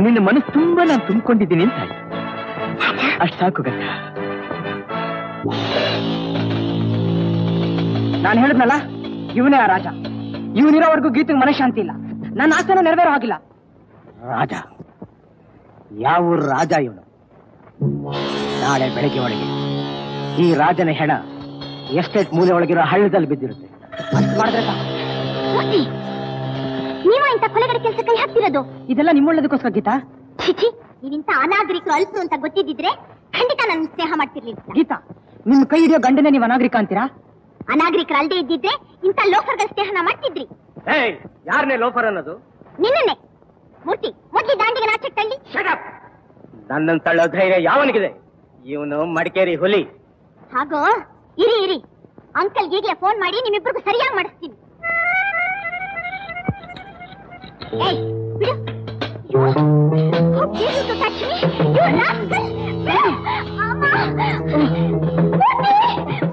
ನಿನ್ನ ಮನಸ್ಸು ತುಂಬಾ ನಾನು ತುಂಬಿಕೊಂಡಿದ್ದೀನಿ ಅಂತ ಆಯ್ತು. ಅಷ್ಟು ಸಾಕು ಗಂಗಾ. ನಾನು ಹೇಳಿದ್ನಲ್ಲ, ಇವನೇ ಆ ರಾಜ. ಇವನಿರೋವರೆಗೂ ಗೀತೆಗೆ ಮನಃಶಾಂತಿ ಇಲ್ಲ. ನನ್ನ ಆಸೆನ ನೆರವೇರೋ ಆಗಿಲ್ಲ. ರಾಜ? ಯಾವ ರಾಜ ಇವನು? ನಾಳೆ ಬೆಳಗ್ಗೆ ಒಳಗೆ ಈ ರಾಜನ ಹೆಣ ಎಸ್ಟೇಟ್ ಮೂಲೆ ಒಳಗಿರೋ ಹಳ್ಳದಲ್ಲಿ ಬಿದ್ದಿರುತ್ತೆ. ಮಾಡಿದ್ರೆ ನೀವ ಇಂಥ ಕೊಲೆಗಡೆ ಕೆಲಸ ಕೈ ಹಾಕ್ತಿರೋದು? ಇದೆಲ್ಲ ನಿಮ್ಮೊಳ್ಳದಕ್ಕೋಸ್ಕರ ಗೀತಾ. ಚಿಚಿ, ನೀವಿಂತ ಅನಾಗರಿಕರು ಅಲ್ಪರು ಅಂತ ಗೊತ್ತಿದ್ದಿದ್ರೆ ಖಂಡಿತ ನನ್ನ ಸ್ನೇಹ ಮಾಡ್ತಿರ್ಲಿಲ್ಲ. ಗೀತಾ, ನಿಮ್ ಕೈ ಹಿಡಿಯೋ ಗಂಡನೇ ನೀವು ಅನಾಗರಿಕ ಅಂತೀರಾ? ಅನಾಗರಿಕರು ಅಲ್ದೇ ಇದ್ದಿದ್ರೆ ಇಂಥ ಲೋಫರ್ಗಳ ಸ್ನೇಹನ ಮಾಡ್ತಿದ್ರಿ. ಯಾರನ್ನೇ ಲೋಫರ್ ಅನ್ನೋದು? ನಿನ್ನೆ ಮೂರ್ತಿ ಮೊದ್ಲಿ ದಾಂಡಿಗೆ ನಾಚಕ್ ತಳ್ಳಿ. ನನ್ನನ್ನು ತಳ್ಳೋ ಧೈರ್ಯ ಯಾವನಿಗಿದೆ? ಇವನು ಮಡಿಕೇರಿ ಹುಲಿ. ಹಾಗೋ, ಇರಿ ಇರಿ, ಅಂಕಲ್ ಈಗಲೇ ಫೋನ್ ಮಾಡಿ ನಿಮ್ಮಿಬ್ಬರಿಗೂ ಸರಿಯಾಗಿ ಮಾಡಿಸ್ತೀನಿ. ಏಯ್, ಬಿಡು. You how dare you to touch me? You rascal! Amma!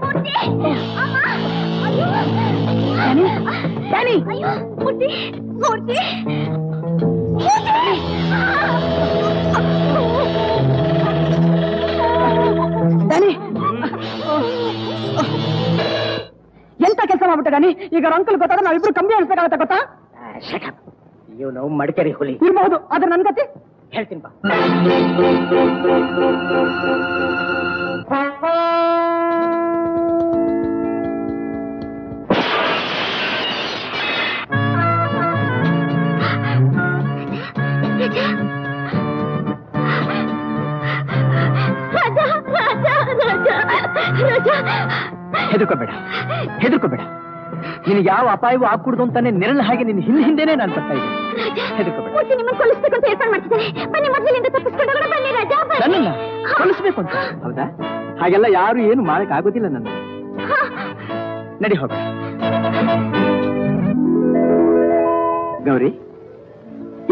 Murti! Amma! Ayyo! Danny! Ayyo! Murti! Murti! Danny, ಎಂತ ಕೆಲಸ ಮಾಡ್ಬಿಟ್ಟ ಡ್ಯಾನಿ? ಈಗ ಅವ್ರ ಅಂಕಲ್ ಗೊತ್ತಾಗ ನಾವಿಬ್ರು ಕಂಬಿ ಅಳಿಸ್ಬೇಕಾಗತ್ತ ಗೊತ್ತಾ? ಇವನು ಮಡಿಕೇರಿ ಹುಲಿ ಇರ್ಬಹುದು, ಆದ್ರೆ ನನ್ ಗತಿ ಹೇಳ್ತೀನಿ ಬಾ. ಹೆದರ್ಕೋಬೇಡ, ಹೆದರ್ಕೋಬೇಡ. ನಿನಗೆ ಯಾವ ಅಪಾಯವೂ ಆಗ್ಕೂಡ್ದು ಅಂತಾನೆ ನೆರಳು ಹಾಗೆ ನಿನ್ನ ಹಿಂದೇನೆ ನಾನು ಬರ್ತಾ ಇದ್ದೀನಿ. ಹೆದರ್ಕೋಬೇಡ. ನಿಮ್ಮನ್ನು ಕೊಲಿಸ್ಬೇಕು ಅಂತ ಏರ್ಪಾಡು ಮಾಡ್ತಿದ್ದಾರೆ. ಬನ್ನಿ, ಮೊದಲಿನಿಂದ ತಪ್ಪಿಸ್ಕೊಂಡು ಬನ್ನಿ ರಾಜಾ. ನನ್ನನ್ನ ಕೊಲಿಸ್ಬೇಕು ಅಂತ? ಹೌದಾ? ಹಾಗೆಲ್ಲ ಯಾರು ಏನು ಮಾಡಕ್ ಆಗೋದಿಲ್ಲ. ನನ್ನ ನಡಿ ಹೋಗ. ಗೌರಿ,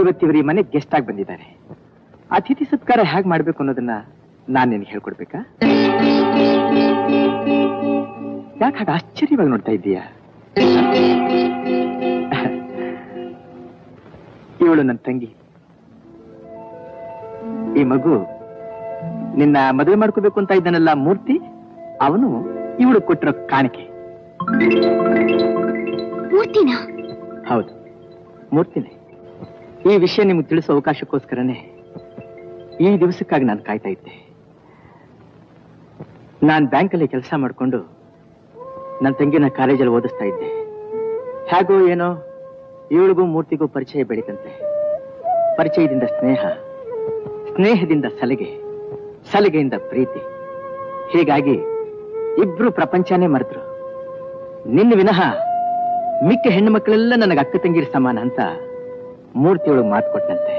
ಇವತ್ತಿವರು ಈ ಮನೆಗೆ ಗೆಸ್ಟ್ ಆಗಿ ಬಂದಿದ್ದಾರೆ. ಅತಿಥಿ ಸತ್ಕಾರ ಹೇಗೆ ಮಾಡ್ಬೇಕು ಅನ್ನೋದನ್ನ ನಾನ್ ನಿನಗೆ ಹೇಳ್ಕೊಡ್ಬೇಕಾ? ಯಾಕೆ ಹಾಗೆ ಆಶ್ಚರ್ಯವಾಗಿ ನೋಡ್ತಾ ಇದ್ದೀಯಾ? ಇವಳು ನನ್ನ ತಂಗಿ. ಈ ಮಗು ನಿನ್ನ ಮದುವೆ ಮಾಡ್ಕೋಬೇಕು ಅಂತ ಇದ್ದಾನಲ್ಲ ಮೂರ್ತಿ, ಅವನು ಇವಳು ಕೊಟ್ಟಿರೋ ಕಾಣಿಕೆ. ಮೂರ್ತಿನಾ? ಹೌದು, ಮೂರ್ತಿನೇ. ಈ ವಿಷಯ ನಿಮ್ಗೆ ತಿಳಿಸೋ ಅವಕಾಶಕ್ಕೋಸ್ಕರನೇ ಈ ದಿವಸಕ್ಕಾಗಿ ನಾನು ಕಾಯ್ತಾ ಇದ್ದೆ. ನಾನು ಬ್ಯಾಂಕಲ್ಲಿ ಕೆಲಸ ಮಾಡಿಕೊಂಡು ನನ್ನ ತಂಗಿನ ಕಾಲೇಜಲ್ಲಿ ಓದಿಸ್ತಾ ಇದ್ದೆ. ಹೇಗೋ ಏನೋ ಇವಳಿಗೂ ಮೂರ್ತಿಗೂ ಪರಿಚಯ ಬೆಳೀತಂತೆ. ಪರಿಚಯದಿಂದ ಸ್ನೇಹ, ಸ್ನೇಹದಿಂದ ಸಲಿಗೆ, ಸಲಿಗೆಯಿಂದ ಪ್ರೀತಿ. ಹೀಗಾಗಿ ಇಬ್ರು ಪ್ರಪಂಚನೇ ಮರೆತರು. ನಿನ್ನ ವಿನಃ ಮಿಕ್ಕ ಹೆಣ್ಣು ಮಕ್ಕಳೆಲ್ಲ ನನಗೆ ಅಕ್ಕ ತಂಗಿರ ಸಮಾನ ಅಂತ ಮೂರ್ತಿಯೊಳಗೆ ಮಾತು ಕೊಟ್ಟಂತೆ.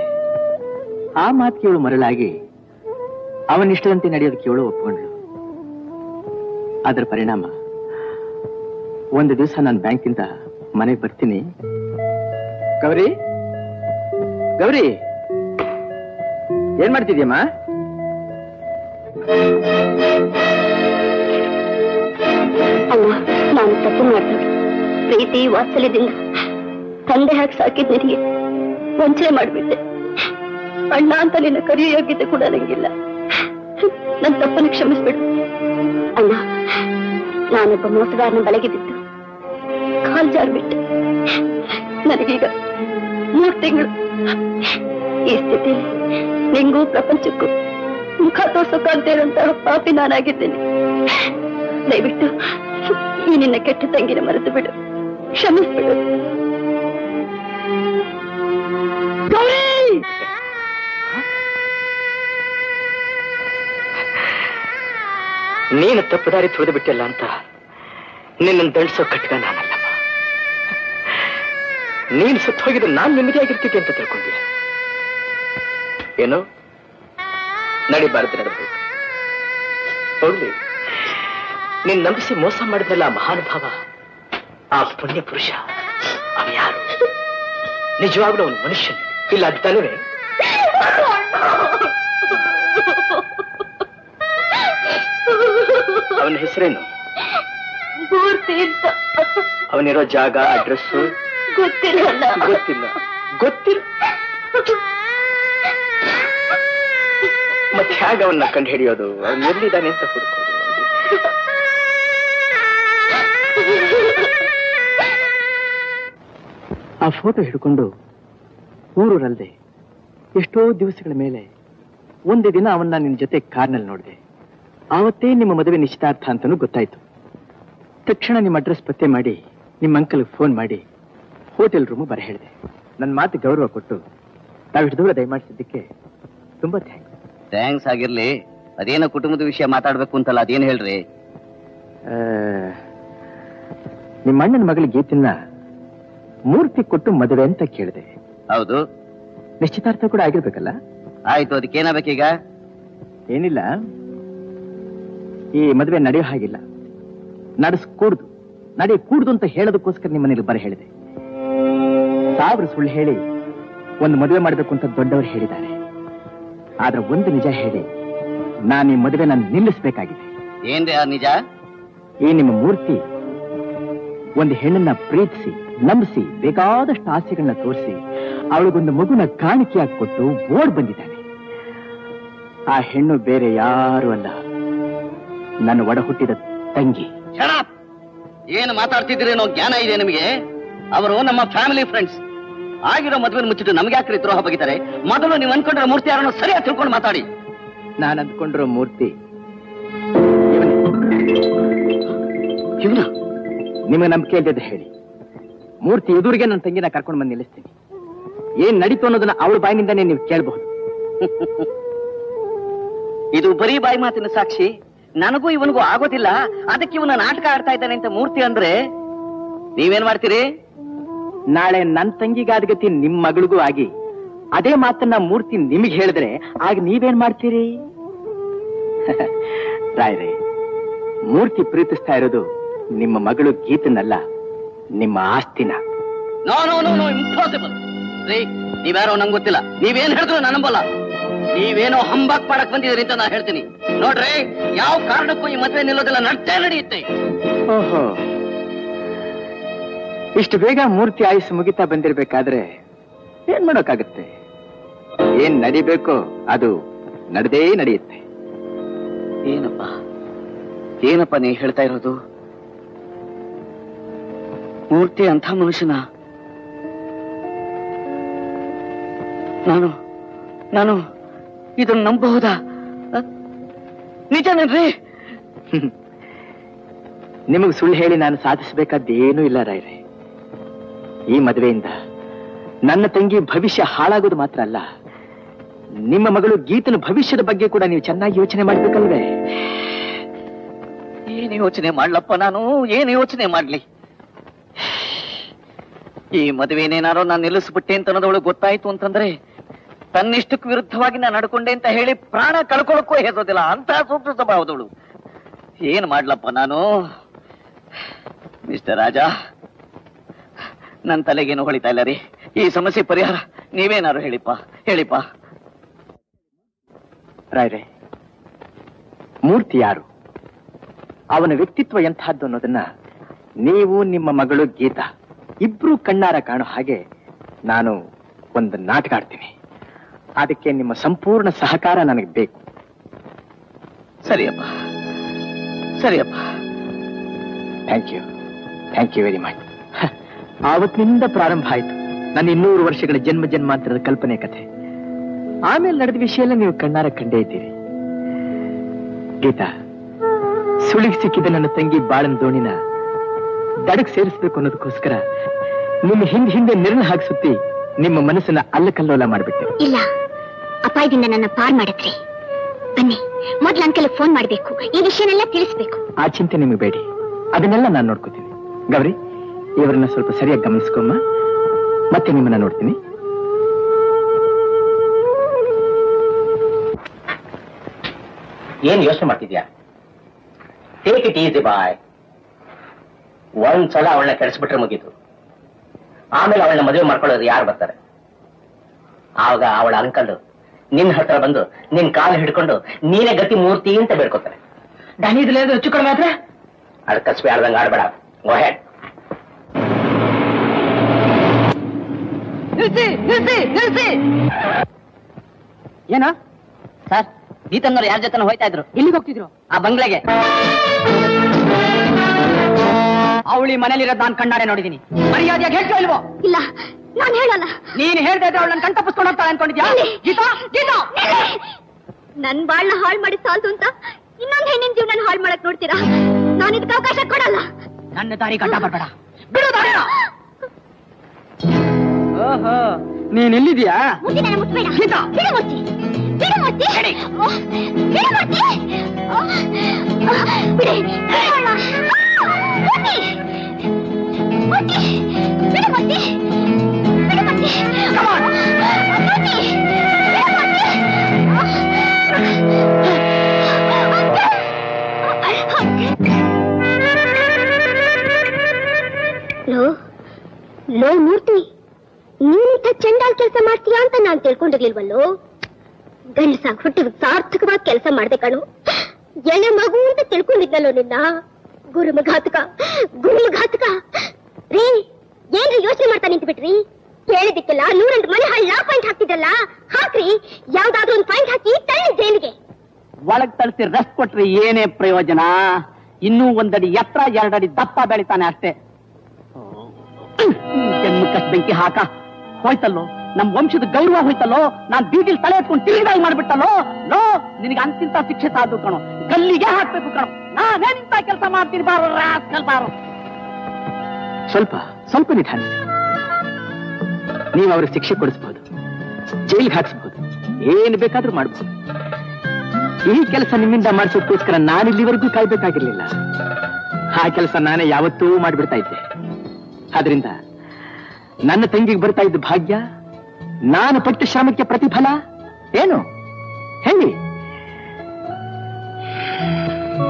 ಆ ಮಾತಿಗೆ ಇವಳು ಮರಳಾಗಿ ಅವನಿಷ್ಟದಂತೆ ನಡೆಯೋದಕ್ಕೆ ಇವಳು ಒಪ್ಕೊಂಡ್ಳು. ಅದರ ಪರಿಣಾಮ ಒಂದು ದಿವಸ ನಾನು ಬ್ಯಾಂಕಿಂದ ಮನೆಗೆ ಬರ್ತೀನಿ. ಗೌರಿ, ಗೌರಿ, ಏನ್ ಮಾಡ್ತಿದ್ಯಮ್ಮ? ಅಣ್ಣ, ನಾನು ತಪ್ಪು ಮಾಡ್ದೆ. ಪ್ರೀತಿ ವಾತ್ಸಲ್ಯದಿಂದ ತಂದೆ ಹಾಕಿ ಸಾಕಿದ್ ನಿನಗೆ ವಂಚನೆ ಮಾಡ್ಬಿಟ್ಟೆ. ಅಣ್ಣ ಅಂತ ನಿನ್ನ ಕರೆಯೋ ಯೋಗ್ಯತೆ ಕೂಡ ನಂಗಿಲ್ಲ. ನನ್ನ ತಪ್ಪನ್ನು ಕ್ಷಮಿಸ್ಬಿಡು ಅಣ್ಣ. ನಾನೊಬ್ಬ ಮೋಸಗಾರನ ಬಲೆಗೆ ಬಿದ್ದು ಕಾಲ್ ಜಾರ್ಬಿಟ್ಟೆ. ನನಗೀಗ 3 ತಿಂಗಳು. ಈ ಸ್ಥಿತಿಯಲ್ಲಿ ನಿಂಗೂ ಪ್ರಪಂಚಕ್ಕೂ ಮುಖ ತೋರ್ಸೋಕಾಗದೇ ಇರುವಂತಹ ಪಾಪಿ ನಾನಾಗಿದ್ದೇನೆ. ದಯವಿಟ್ಟು ಈ ನಿನ್ನ ಕೆಟ್ಟ ತಂಗಿನ ಮರೆತು ಬಿಡು, ಕ್ಷಮಿಸ್ಬಿಡು. ಗೌರಿ, ನೀನು ತಪ್ಪುದಾರಿ ತುಳಿದು ಬಿಟ್ಟಿಲ್ಲ ಅಂತ ನಿನ್ನನ್ನು ದಂಡಿಸೋ ಕಟ್ಟ ನಾನಲ್ಲಮ್ಮ. ನೀನು ಸತ್ತು ಹೋಗಿದ್ರೆ ನಾನು ನೆಮ್ಮದಿಯಾಗಿರ್ತಿದ್ದೆ ಅಂತ ತಿಳ್ಕೊಂಡ್ಯ. ಏನು ನಡಿಬಾರದು, ನಡೆದು ಹೋಗ್ಲಿ. ನೀನ್ ನಂಬಿಸಿ ಮೋಸ ಮಾಡಿದ್ರಲ್ಲ ಆ ಮಹಾನುಭಾವ, ಆ ಪುಣ್ಯ ಪುರುಷ, ಅವ ಯಾರು? ನಿಜವಾಗ್ಲೂ ಅವನು ಮನುಷ್ಯನೇ ಇಲ್ಲ ಅಂತಲ್ವೇ? ಅವನ ಹೆಸರೇನು? ಪೂರ್ತಿ ಅಂತ. ಅವನಿರೋ ಜಾಗ, ಅಡ್ರೆಸ್ಸು ಗೊತ್ತಿಲ್ಲ. ಗೊತ್ತಿಲ್ಲ? ಗೊತ್ತಿಲ್ಲ ಮತ್ತೆ ಹೇಗೆ ಅವನ್ನ ಕಂಡು ಹಿಡಿಯೋದು? ಅವನು ಎಲ್ಲಿದ್ದಾನೆ ಅಂತ ಹುಡುಕೋದು? ಆ ಫೋಟೋ ಹಿಡ್ಕೊಂಡು ಊರೂರಲ್ದೆ ಎಷ್ಟೋ ದಿವಸಗಳ ಮೇಲೆ ಒಂದೇ ದಿನ ಅವನ್ನ ನಿನ್ನ ಜೊತೆ ಕಾರ್ನಲ್ಲಿ ನೋಡಿದೆ. ಆವತ್ತೇ ನಿಮ್ಮ ಮದುವೆ ನಿಶ್ಚಿತಾರ್ಥ ಅಂತನೂ ಗೊತ್ತಾಯ್ತು. ತಕ್ಷಣ ನಿಮ್ಮ ಅಡ್ರೆಸ್ ಪತ್ತೆ ಮಾಡಿ ನಿಮ್ಮ ಅಂಕಲ್ಗೆ ಫೋನ್ ಮಾಡಿ ಹೋಟೆಲ್ ರೂಮು ಬರ ಹೇಳಿದೆ. ನನ್ನ ಮಾತು ಗೌರವ ಕೊಟ್ಟು ತಾವಿಷ್ಟು ದೂರ ದಯಮಾಡಿಸಿದ್ದಕ್ಕೆ ತುಂಬಾ ಥ್ಯಾಂಕ್ಸ್ ಆಗಿರ್ಲಿ. ಅದೇನೋ ಕುಟುಂಬದ ವಿಷಯ ಮಾತಾಡ್ಬೇಕು ಅಂತಲ್ಲ, ಅದೇನು ಹೇಳ್ರಿ? ನಿಮ್ಮ ಅಣ್ಣನ ಮಗಳ ಗೀತಿನ ಮೂರ್ತಿ ಕೊಟ್ಟು ಮದುವೆ ಅಂತ ಕೇಳಿದೆ. ಹೌದು. ನಿಶ್ಚಿತಾರ್ಥ ಕೂಡ ಆಗಿರ್ಬೇಕಲ್ಲ? ಆಯ್ತು, ಅದಕ್ಕೇನಾಗಬೇಕೀಗ? ಏನಿಲ್ಲ, ಈ ಮದುವೆ ನಡೆಯೋ ಹಾಗಿಲ್ಲ, ನಡೆಸ್ಕೂಡ್ದು, ನಡೆಯಕೂಡ್ದು ಅಂತ ಹೇಳೋದಕ್ಕೋಸ್ಕರ ನಿಮ್ಮ ಮನೇಲಿ ಬರ ಹೇಳಿದೆ. 1000 ಸುಳ್ಳು ಹೇಳಿ ಒಂದು ಮದುವೆ ಮಾಡಬೇಕು ಅಂತ ದೊಡ್ಡವರು ಹೇಳಿದ್ದಾರೆ. ಆದ್ರೆ ಒಂದು ನಿಜ ಹೇಳಿ ನಾನು ಈ ಮದುವೆ ನಾನು ನಿಲ್ಲಿಸಬೇಕಾಗಿದೆ. ಏನ್ರಿ ಆ ನಿಜ? ಈ ನಿಮ್ಮ ಮೂರ್ತಿ ಒಂದು ಹೆಣ್ಣನ್ನ ಪ್ರೀತಿಸಿ ನಂಬಿಸಿ ಬೇಕಾದಷ್ಟು ಆಸೆಗಳನ್ನ ತೋರಿಸಿ ಅವಳಿಗೊಂದು ಮಗುನ ಕಾಣಿಕೆಯಾಗಿ ಕೊಟ್ಟು ಓಡ್ ಬಂದಿದ್ದಾನೆ. ಆ ಹೆಣ್ಣು ಬೇರೆ ಯಾರು ಅಲ್ಲ, ನನ್ನ ಒಡ ಹುಟ್ಟಿದ ತಂಗಿ. ಏನು ಮಾತಾಡ್ತಿದ್ದೀರೇನೋ ಜ್ಞಾನ ಇದೆ ನಿಮಗೆ? ಅವರು ನಮ್ಮ ಫ್ಯಾಮಿಲಿ ಫ್ರೆಂಡ್ಸ್. ಆಗಿರೋ ಮದುವೆ ಮುಚ್ಚಿಟ್ಟು ನಮ್ಗೆ ಯಾಕ್ರಿ ದ್ರೋಹ ಬಗಿತಾರೆ? ಮೊದಲು ನೀವು ಅನ್ಕೊಂಡ್ರೆ ಮೂರ್ತಿ ಯಾರನ್ನು ಸರಿಯಾಗಿ ತಿಳ್ಕೊಂಡು ಮಾತಾಡಿ. ನಾನು ಅಂದ್ಕೊಂಡಿರೋ ಮೂರ್ತಿ ಇವನ. ನಿಮಗೆ ನಂಬಿಕೆ ಇಲ್ಲದೆ ಹೇಳಿ, ಮೂರ್ತಿ ಎದುರಿಗೆ ನನ್ನ ತಂಗಿನ ಕರ್ಕೊಂಡು ಬಂದು ನಿಲ್ಲಿಸ್ತೀನಿ. ಏನ್ ನಡೀತು ಅನ್ನೋದನ್ನ ಅವಳ ಬಾಯಿನಿಂದಾನೇ ನೀವು ಕೇಳಬಹುದು. ಇದು ಬರೀ ಬಾಯಿ ಮಾತಿನ ಸಾಕ್ಷಿ. ನನಗೂ ಇವನಿಗೂ ಆಗೋದಿಲ್ಲ, ಅದಕ್ಕೆ ಇವನ ನಾಟಕ ಆಡ್ತಾ ಇದ್ದಾನೆ ಅಂತ ಮೂರ್ತಿ ಅಂದ್ರೆ ನೀವೇನ್ ಮಾಡ್ತೀರಿ? ನಾಳೆ ನನ್ನ ತಂಗಿಗಾದಗತಿ ನಿಮ್ ಮಗಳಿಗೂ ಆಗಿ ಅದೇ ಮಾತನ್ನ ಮೂರ್ತಿ ನಿಮಗೆ ಹೇಳಿದ್ರೆ ಆಗ ನೀವೇನ್ ಮಾಡ್ತೀರಿ? ರಾಯ್ರೆ, ಮೂರ್ತಿ ಪ್ರೀತಿಸ್ತಾ ಇರೋದು ನಿಮ್ಮ ಮಗಳು ಗೀತನಲ್ಲ, ನಿಮ್ಮ ಆಸ್ತಿನ. No no no no, impossible. ರೀ, ನೀವ್ಯಾರೋ ನಂಗೆ ಗೊತ್ತಿಲ್ಲ. ನೀವೇನ್ ಹೇಳಿದ್ರು ನಾನು ನಂಬಲ್ಲ. ನೀವೇನೋ ಹಂಬಾಕ್ ಮಾಡಕ್ ಬಂದಿದ್ದೀರಿ ಅಂತ ನಾನು ಹೇಳ್ತೀನಿ. ನೋಡ್ರಿ, ಯಾವ ಕಾರಣಕ್ಕೂ ಈ ಮದುವೆ ನಿಲ್ಲೋದಿಲ್ಲ, ನಡೆಯುತ್ತೆ. ಓಹೋ, ಇಷ್ಟು ಬೇಗ ಮೂರ್ತಿ ಆಯುಸ್ ಮುಗಿತಾ ಬಂದಿರ್ಬೇಕಾದ್ರೆ ಏನ್ ಮಾಡೋಕ್ಕಾಗತ್ತೆ? ಏನ್ ನಡಿಬೇಕೋ ಅದು ನಡೆದೇ ನಡೆಯುತ್ತೆ. ಏನಪ್ಪ ನೀ ಹೇಳ್ತಾ ಇರೋದು? ಮೂರ್ತಿ ಅಂಥ ಮನುಷ್ಯನ? ನಾನು ಇದನ್ನು ನಂಬಬಹುದಾ? ನಿಜನೇನ್ರಿ? ನಿಮಗೆ ಸುಳ್ಳು ಹೇಳಿ ನಾನು ಸಾಧಿಸಬೇಕಾದ್ದೇನೂ ಇಲ್ಲ ರಾಯ್ರೆ. ಈ ಮದುವೆಯಿಂದ ನನ್ನ ತಂಗಿ ಭವಿಷ್ಯ ಹಾಳಾಗೋದು ಮಾತ್ರ ಅಲ್ಲ, ನಿಮ್ಮ ಮಗಳು ಗೀತನ ಭವಿಷ್ಯದ ಬಗ್ಗೆ ಕೂಡ ನೀವು ಚೆನ್ನಾಗಿ ಯೋಚನೆ ಮಾಡ್ಬೇಕಲ್ವೇ? ಏನು ಯೋಚನೆ ಮಾಡ್ಲಪ್ಪ ನಾನು? ಏನು ಯೋಚನೆ ಮಾಡ್ಲಿ? ಈ ಮದುವೆನೇನಾರೋ ನಾನು ನಿಲ್ಲಿಸ್ಬಿಟ್ಟೆ ಅಂತ ಅನ್ನೋದವಳು ಗೊತ್ತಾಯ್ತು ಅಂತಂದ್ರೆ ತನ್ನಿಷ್ಟಕ್ಕೆ ವಿರುದ್ಧವಾಗಿ ನಾನು ನಡ್ಕೊಂಡೆ ಅಂತ ಹೇಳಿ ಪ್ರಾಣ ಕಳ್ಕೊಳ್ಳೋಕ್ಕೂ ಹೇಸೋದಿಲ್ಲ. ಅಂತಹ ಸೂಕ್ಷ್ಮ ಸ್ವಭಾವದವಳು. ಏನ್ ಮಾಡ್ಲಪ್ಪ ನಾನು? ಮಿಸ್ಟರ್ ರಾಜ, ನನ್ನ ತಲೆಗೇನು ಹೊಳಿತಾ ಇಲ್ಲ ರೀ. ಈ ಸಮಸ್ಯೆ ಪರಿಹಾರ ನೀವೇನಾರು ಹೇಳಿಪ್ಪ. ರಾಯ್ರೆ, ಮೂರ್ತಿ ಯಾರು, ಅವನ ವ್ಯಕ್ತಿತ್ವ ಎಂತಹದ್ದು ಅನ್ನೋದನ್ನ ನೀವು ನಿಮ್ಮ ಮಗಳು ಗೀತಾ ಇಬ್ರು ಕಣ್ಣಾರ ಕಾಣೋ ಹಾಗೆ ನಾನು ಒಂದು ನಾಟಕ ಆಡ್ತೀನಿ. ಅದಕ್ಕೆ ನಿಮ್ಮ ಸಂಪೂರ್ಣ ಸಹಕಾರ ನನಗೆ ಬೇಕು. ಸರಿಯಪ್ಪ. Thank you very much. ಆವತ್ತಿನಿಂದ ಪ್ರಾರಂಭ ಆಯ್ತು ನನ್ನ 200 ವರ್ಷಗಳ ಜನ್ಮ ಜನ್ಮಾಂತರದ ಕಲ್ಪನೆ ಕಥೆ. ಆಮೇಲೆ ನಡೆದ ವಿಷಯ ಎಲ್ಲ ನೀವು ಕಣ್ಣಾರ ಕಂಡೇ ಇದ್ದೀರಿ. ಗೀತಾ, ಸುಳಿಗೆ ಸಿಕ್ಕಿದ ನನ್ನ ತಂಗಿ ಬಾಳನ್ ದೋಣಿನ ದಡಕ್ ಸೇರಿಸ್ಬೇಕು ಅನ್ನೋದಕ್ಕೋಸ್ಕರ ನಿಮ್ಮ ಹಿಂದೆ ನೆರಳು ಹಾಕಿಸುತ್ತಿ ನಿಮ್ಮ ಮನಸ್ಸನ್ನ ಅಲ್ಲಕಲ್ಲೋಲ ಮಾಡಿಬಿಟ್ಟೆ. ಇಲ್ಲ, ಅಪಾಯದಿಂದ ನನ್ನ ಪಾರ್ ಮಾಡಿದ್ರಿ. ಬನ್ನಿ, ಮೊದ್ಲು ಅಂಕಲ್ ಫೋನ್ ಮಾಡಬೇಕು, ಈ ವಿಷಯನೆಲ್ಲ ತಿಳಿಸ್ಬೇಕು. ಆ ಚಿಂತೆ ನಿಮಗೆ ಬೇಡಿ, ಅದನ್ನೆಲ್ಲ ನಾನು ನೋಡ್ಕೋತೀನಿ. ಗೌರಿ, ಇವರನ್ನ ಸ್ವಲ್ಪ ಸರಿಯಾಗಿ ಗಮನಿಸ್ಕೊಮ್ಮ, ಮತ್ತೆ ನಿಮ್ಮನ್ನ ನೋಡ್ತೀನಿ. ಏನ್ ಯೋಚನೆ ಮಾಡ್ತಿದ್ಯಾ? ಟೇಕ್ ಇಟ್ ಈಸಿ ಬಾಯ್. ಒಂದ್ಸಲ ಅವಳನ್ನ ಕೆಡಿಸ್ಬಿಟ್ರೆ ಮುಗೀತು. ಆಮೇಲೆ ಅವಳನ್ನ ಮದುವೆ ಮಾಡ್ಕೊಳ್ಳೋದು ಯಾರು ಬರ್ತಾರೆ? ಆವಾಗ ಅವಳ ಅಂಕಲ್ ನಿನ್ನ ಹತ್ರ ಬಂದು ನಿನ್ ಕಾಲು ಹಿಡ್ಕೊಂಡು ನೀನೇ ಗತಿ ಮೂರ್ತಿ ಅಂತ ಬೇಡ್ಕೋತಾರೆ. ಹೆಚ್ಚು ಕಡಿಮೆ ಆದ್ರೆ ಅದು ಕಸ್ಬೆ ಆಡ್ದಂಗೆ ಆಡ್ಬೇಡ. ಗೋ ಹೆಡ್. ಏನ ಸರ್, ಗೀತನ್ನೋರು ಯಾರ ಜೊತೆ ಹೋಯ್ತಾ ಇದ್ರು? ಎಲ್ಲಿಗೆ ಹೋಗ್ತಿದ್ರು? ಆ ಬಂಗ್ಲೆಗೆ. ಅವಳಿ ಮನೇಲಿರೋದು ನಾನು ಕಣ್ಣಾರೆ ನೋಡಿದೀನಿ. ಮರ್ಯಾದೆಯಾಗಿ ಹೇಳ್ತೀವ ಇಲ್ವೋ? ಇಲ್ಲ, ನಾನು ಹೇಳಲ್ಲ. ನೀನ್ ಹೇಳ್ತಾ ಇದ್ರೆ ಅವಳನ್ನ ಕಂಟಪಿಸ್ಕೊಂಡು ಹೋಗ್ತಾಳೆ ಅನ್ಕೊಂಡಿದ್ಯಾ? ಗೀತಾ, ನನ್ ಬಾಳ್ನ ಹಾಳು ಮಾಡಿ ಸಾಲ್ತು ಅಂತ ಇನ್ನೊಂದು ಹೆಣ್ಣಿನ ಜೀವನ ಹಾಳು ಮಾಡಕ್ ನೋಡ್ತೀರಾ? ನಾನು ಇದಕ್ಕೆ ಅವಕಾಶ ಕೊಡಲ್ಲ. ನನ್ನ ದಾರಿ ಗಡ್ಡ ಬರ್ಬೇಡ, ಬಿಡು ದಾರಿನ. ಓಹೋ, ನೀನ್ ಎಲ್ಲಿದ್ಯಾ? ಮುಟ್ಟಿ ನನ್ನ ಮುಟ್ಬೇಡ. ಗೀತಾ, ಬಿಡು ಮುಟ್ಟಿ, ಬಿಡು ಮುಟ್ಟಿ, ಬಿಡು ಮುಟ್ಟಿ, ಬಿಡಿ, ಮುಟ್ಟಿ, ಮುಟ್ಟಿ, ಬಿಡು ಮುಟ್ಟಿ, ಬಿಡು ಮುಟ್ಟಿ, ಮುಟ್ಟಿ, ಲೋ ಮೂರ್ತಿ, ನೀನಿಂತ ಚಂಡಾಲ್ ಕೆಲಸ ಮಾಡ್ತೀಯಾ ಅಂತ ನಾನ್ ತಿಳ್ಕೊಂಡಿರ್ಲಿಲ್ವಲ್ಲೋ. ಗಂಡಸಾಗ್ ಹುಟ್ಟಿದ ಸಾರ್ಥಕವಾಗಿ ಕೆಲಸ ಮಾಡ್ದೆ ಕಣು. ಎಳೆ ಮಗು ಅಂತ ತಿಳ್ಕೊಂಡಿದ್ನಲ್ಲೋ ನಿನ್ನ. ಗುರುಮಘಾತಕ ರೀ. ಏನ್ರಿ ಯೋಚನೆ ಮಾಡ್ತಾ ನಿಂತು ಬಿಟ್ರಿ? ಕೇಳಿದಿಕ್ಕೆಲ್ಲ 108 ಮನೆ ಹಳ್ಳ ಪಾಯಿಂಟ್ ಹಾಕ್ತಿದ್ದಲ್ಲ, ಹಾಕ್ರಿ. ಯಾವ್ದಾದ್ರೂ ಒಂದು ಪಾಯಿಂಟ್ ಹಾಕಿ ತಳ್ಳಿ ಜೈಲಿಗೆ. ಒಳಗ್ ತಳಿಸಿ ರೆಸ್ಟ್ ಕೊಟ್ರಿ ಏನೇ ಪ್ರಯೋಜನ? ಇನ್ನೂ 1 ಅಡಿ ಎತ್ತರ 2 ಅಡಿ ದಪ್ಪ ಬೆಳಿತಾನೆ ಅಷ್ಟೇ. ಜನ್ಮಕ್ಕಷ್ಟು ಬೆಂಕಿ ಹಾಕ. ಹೋಯ್ತಲ್ಲೋ ನಮ್ ವಂಶದ ಗೌರವ, ಹೋಯ್ತಲ್ಲೋ. ನಾನ್ ಬೀದಿಲ್ ತಲೆ ಎತ್ಕೊಂಡು ತಿರುಗಿದಾಗ ಮಾಡ್ಬಿಟ್ಟಲ್ಲೋ. ಲೋ, ನಿನಗೆ ಅಂತಿಂತ ಶಿಕ್ಷೆ ಸಾಧು ಕಣೋ, ಗಲ್ಲಿಗೆ ಹಾಕ್ಬೇಕು ಕಣೋ. ನಾನೇನಿಂತ ಕೆಲಸ ಮಾಡ್ತೀನಿ ಬಾರೋ ರಾಸ್ಕಲ್ ಬಾರೋ. ಸ್ವಲ್ಪ ನಿಧಾನಿಸಿ. ನೀವು ಅವ್ರಿಗೆ ಶಿಕ್ಷೆ ಕೊಡಿಸಬಹುದು, ಜೈಲಿಗೆ ಹಾಕಿಸಬಹುದು, ಏನು ಬೇಕಾದ್ರೂ ಮಾಡಬಹುದು. ಈ ಕೆಲಸ ನಿಮ್ಮಿಂದ ಮಾಡಿಸೋದಕ್ಕೋಸ್ಕರ ನಾನಿಲ್ಲಿವರೆಗೂ ಕಾಯ್ಬೇಕಾಗಿರ್ಲಿಲ್ಲ. ಆ ಕೆಲಸ ನಾನೇ ಯಾವತ್ತೂ ಮಾಡಿಬಿಡ್ತಾ ಇದ್ದೆ. ಆದ್ರಿಂದ ನನ್ನ ತಂಗಿಗೆ ಬರ್ತಾ ಇದ್ದ ಭಾಗ್ಯ, ನಾನು ಪಟ್ಟ ಶ್ರಮಕ್ಕೆ ಪ್ರತಿಫಲ ಏನು ಹೇಳಿ?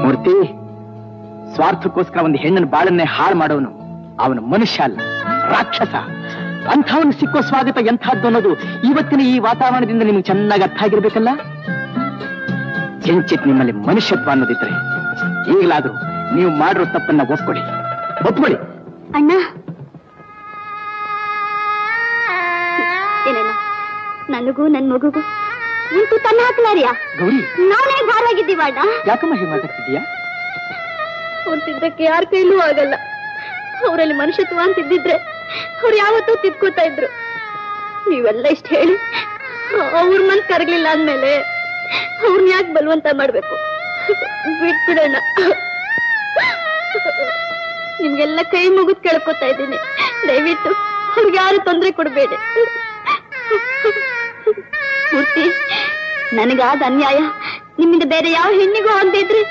ಮೂರ್ತಿ, ಸ್ವಾರ್ಥಕ್ಕೋಸ್ಕರ ಒಂದು ಹೆಣ್ಣನ ಬಾಳನ್ನೇ ಹಾಳು ಮಾಡೋನು ಅವನ ಮನುಷ್ಯ ಅಲ್ಲ, ರಾಕ್ಷಸ. ಅಂಥವನು ಸಿಕ್ಕೋ ಸ್ವಾಗತ ಎಂಥದ್ದು ಅನ್ನೋದು ಇವತ್ತಿನ ಈ ವಾತಾವರಣದಿಂದ ನಿಮ್ಗೆ ಚೆನ್ನಾಗಿ ಅರ್ಥ ಆಗಿರ್ಬೇಕಲ್ಲ. ಕಿಂಚಿತ್ ನಿಮ್ಮಲ್ಲಿ ಮನುಷ್ಯತ್ವ ಅನ್ನೋದಿದ್ರೆ ಈಗಲಾದ್ರೂ ನೀವು ಮಾಡಿರೋ ತಪ್ಪನ್ನ ಒಪ್ಕೊಳ್ಳಿ. ಅಣ್ಣ, ಏನೇನ ನನಗೂ ನನ್ ಮಗುಗೂ ನಿಂತು ತನ್ನ ಹಾಕ್ಲಾರಿಯಾ? ಗೌರಿ, ನಾನೇ ಭಾರವಾಗಿದ್ದೀವ ಅಣ್ಣ. ಯಾಕಮ್ಮ ಹೀಗೆ ಮಾತಾಡ್ತಿದ್ಯಾ? ಹೊಂತಿದ್ದಕ್ಕೆ ಯಾರ ಕೈಲೂ ಆಗಲ್ಲ. ಅವರಲ್ಲಿ ಮನುಷ್ಯತ್ವ ಅಂತಿದ್ದಿದ್ರೆ ಅವ್ರು ಯಾವತ್ತೂ ತಿದ್ಕೋತಾ ಇದ್ರು. ನೀವೆಲ್ಲ ಇಷ್ಟ ಹೇಳಿ ಅವ್ರ ಮನ್ಸ್ ಕರಗ್ಲಿಲ್ಲ ಅಂದ್ಮೇಲೆ ಅವ್ರನ್ನ ಯಾಕೆ ಬಲವಂತ ಮಾಡ್ಬೇಕು? ಬಿಟ್ಬಿಡೋಣ. ನಿಮ್ಗೆಲ್ಲ ಕೈ ಮುಗಿದ್ ಕೇಳ್ಕೊತಾ ಇದ್ದೀನಿ, ದಯವಿಟ್ಟು ಅವ್ರಿಗೆ ಯಾರು ತೊಂದರೆ ಕೊಡ್ಬೇಡಿ. ಮೂರ್ತಿ, ನನಗಾದ ಅನ್ಯಾಯ ನಿಮ್ಮಿಂದ ಬೇರೆ ಯಾವ ಹೆಣ್ಣಿಗೂ ಅಂದಿದ್ರಿ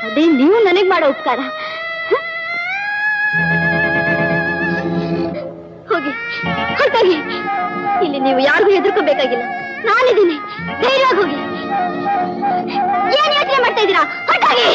ಅದೇ ನೀವು ನನಗ್ ಮಾಡೋ ಉಪಕಾರ. ಹೋಗಿ ಹೊರಟೋಗಿ. ಇಲ್ಲಿ ನೀವು ಯಾರಿಗೂ ಹೆದರ್ಕೋಬೇಕಾಗಿಲ್ಲ, ನಾನಿದ್ದೀನಿ. ಧೈರ್ಯವಾಗಿ ಹೋಗಿ. ಏನ್ ಯೋಚನೆ ಮಾಡ್ತಾ ಇದ್ದೀರಾ? ಹೊರಟೋಗಿ.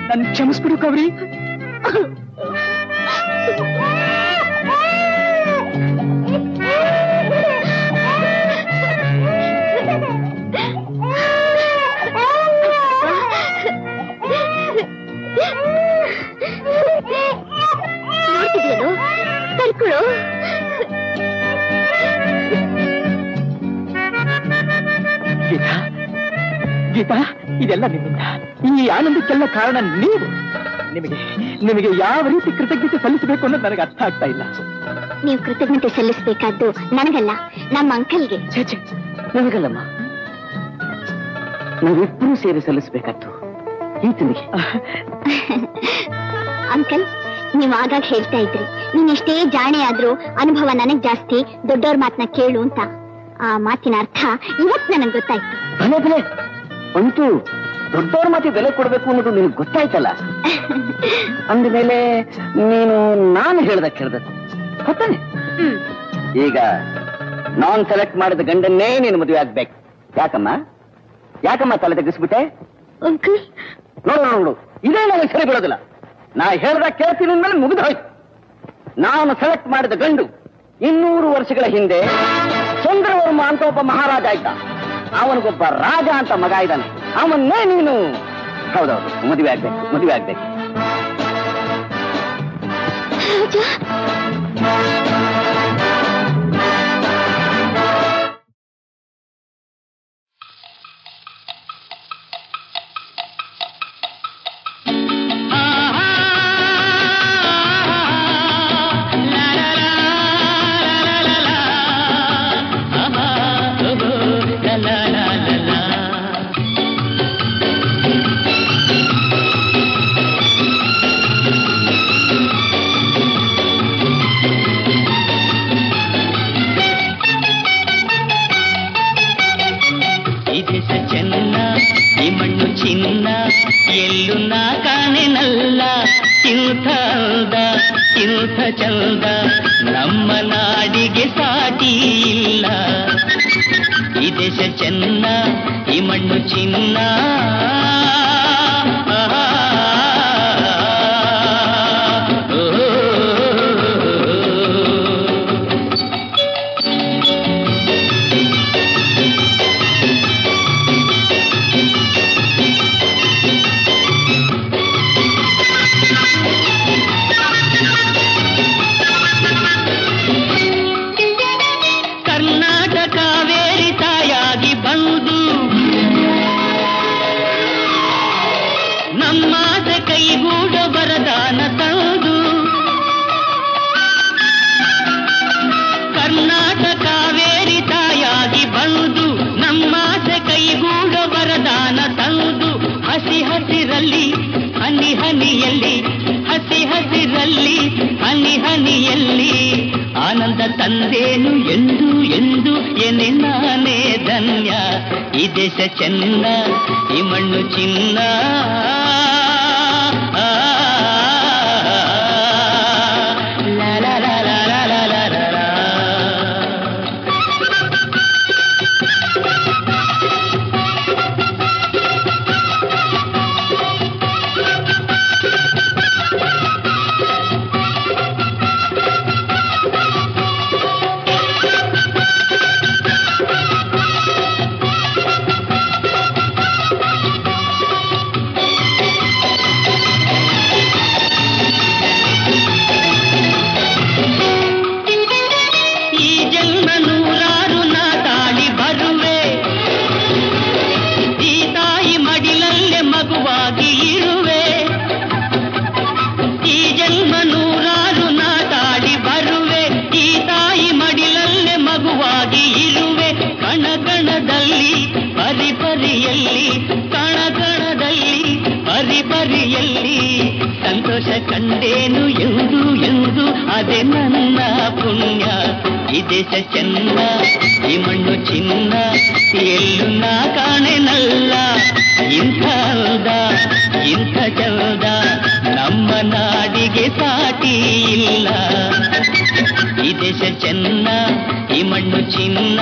ನನ್ ಕ್ಷಮಿಸ್ಬಿಡು ಗೌರಿ. ನೋಡ್ತಿದ್ಯೇನು? ಕರ್ಕೊಳು. ಗೀತಾ, ಗೀತಾ, ಇದೆಲ್ಲ ನಿಮ್ಮಿಂದ. ಈ ಆನಂದಕ್ಕೆಲ್ಲ ಕಾರಣ ನೀವು. ನಿಮಗೆ ಯಾವ ರೀತಿ ಕೃತಜ್ಞತೆ ಸಲ್ಲಿಸಬೇಕು ಅನ್ನೋದು ನನಗೆ ಅರ್ಥ ಆಗ್ತಾ ಇಲ್ಲ. ನೀವು ಕೃತಜ್ಞತೆ ಸಲ್ಲಿಸಬೇಕಾದ್ದು ನನಗಲ್ಲ, ನಮ್ಮ ಅಂಕಲ್ಗೆ. ಛೇ, ನನಗಲ್ಲಮ್ಮ, ನಾವಿಬ್ಬರೂ ಸೇರಿ ಸಲ್ಲಿಸಬೇಕಾದ್ದು ಈತನಿಗೆ. ಅಂಕಲ್, ನೀವು ಆಗಾಗ ಹೇಳ್ತಾ ಇದ್ರಿ, ನೀನ್ ಎಷ್ಟೇ ಜಾಣೆ ಆದ್ರೂ ಅನುಭವ ನನಗ್ ಜಾಸ್ತಿ, ದೊಡ್ಡವ್ರ ಮಾತನ್ನ ಕೇಳು ಅಂತ. ಆ ಮಾತಿನ ಅರ್ಥ ಇವತ್ ನನಗ್ ಗೊತ್ತಾಯ್ತು. ಬೆಲೆ ಅಂತೂ ದೊಡ್ಡವ್ರ ಮಾತಿ ಬೆಲೆ ಕೊಡ್ಬೇಕು ಅನ್ನೋದು ನಿನ್ಗೆ ಗೊತ್ತಾಯ್ತಲ್ಲ. ಅಂದಮೇಲೆ ನೀನು ನಾನು ಹೇಳ್ದ ಕೇಳ್ಬೇಕು ಗೊತ್ತಾನೆ. ಈಗ ನಾನ್ ಸೆಲೆಕ್ಟ್ ಮಾಡಿದ ಗಂಡನ್ನೇ ನೀನು ಮದುವೆ ಆಗ್ಬೇಕು. ಯಾಕಮ್ಮ ತಲೆ ತೆಗಿಸ್ಬಿಟ್ಟೆ? ಅಂಕಲ್ ನೋಡು, ಇದೇ ನನಗೆ ಸರಿ ಬಿಡೋದಿಲ್ಲ. ನಾ ಹೇಳ್ದ ಕೇಳ್ತೀನಿ ಅಂದ್ಮೇಲೆ ಮುಗಿದು ಹೋಯ್ತು. ನಾನು ಸೆಲೆಕ್ಟ್ ಮಾಡಿದ ಗಂಡು 200 ವರ್ಷಗಳ ಹಿಂದೆ ಚಂದ್ರವರ್ಮ ಅಂತ ಒಬ್ಬ ಮಹಾರಾಜ ಆಯ್ತ. ಅವನಿಗೊಬ್ಬ ರಾಜ ಅಂತ ಮಗ ಇದ್ದಾನೆ. ಅವನ್ನೇ ನೀನು ಹೌದೌದು ಮದುವೆ ಆಗ್ಬೇಕು. ಇಂಥ ಚಂದ ನಮ್ಮ ನಾಡಿಗೆ ಸಾಟಿ ಇಲ್ಲ. ಈ ದೇಶ ಚೆನ್ನ, ಈ ಮಣ್ಣು ಚಿನ್ನ. ಆನಂದ ತಂದೇನು ಎಂದು ಎಂದು ಎನೆ ನಾನೇ ಧನ್ಯ. ಈ ದೇಶ ಚೆನ್ನ, ಈ ಮಣ್ಣು ಚಿನ್ನ. ಸಂತೋಷ ಕಂಡೇನು ಎಂದು ಎಂದು ಅದೇ ನನ್ನ ಪುಣ್ಯ. ಈ ದೇಶ ಚೆನ್ನ, ಈ ಮಣ್ಣು ಚಿನ್ನ, ಎಲ್ಲೂ ನಾ ಕಾಣೆನಲ್ಲ. ಇಂಥ ಅಂದ, ಇಂಥ ಚಂದ ನಮ್ಮ ನಾಡಿಗೆ ಸಾಟಿ ಇಲ್ಲ. ಈ ದೇಶ ಚೆನ್ನ, ಈ ಮಣ್ಣು ಚಿನ್ನ.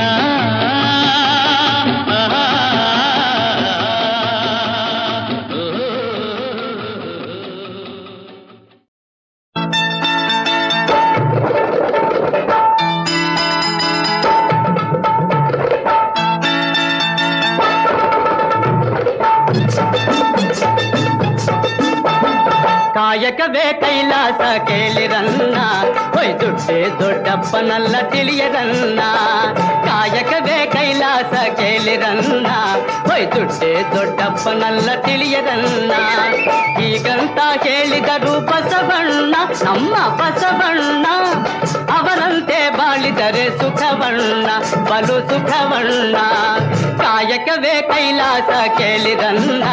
ಕಾಯಕವೇ ಕೈಲಾಸ ಕೇಳಿರನ್ನ, ಹೊಯ್ ದುಡ್ಡೇ ದೊಡ್ಡಪ್ಪನಲ್ಲ ತಿಳಿಯರನ್ನ. ಕಾಯಕವೇ ಕೈಲಾಸ ಕೇಳಿರನ್ನ, ಹೊಯ್ ದುಡ್ಡೇ ದೊಡ್ಡಪ್ಪನಲ್ಲ ತಿಳಿಯರನ್ನ. ಹೀಗಂತ ಹೇಳಿದರು ಬಸವಣ್ಣ, ನಮ್ಮ ಬಸವಣ್ಣ. ಅವರಂತೆ ಬಾಳಿದರೆ ಸುಖವಣ್ಣ, ಬಲು ಸುಖವಣ್ಣ. ಕಾಯಕವೇ ಕೈಲಾಸ ಕೇಳಿರನ್ನ,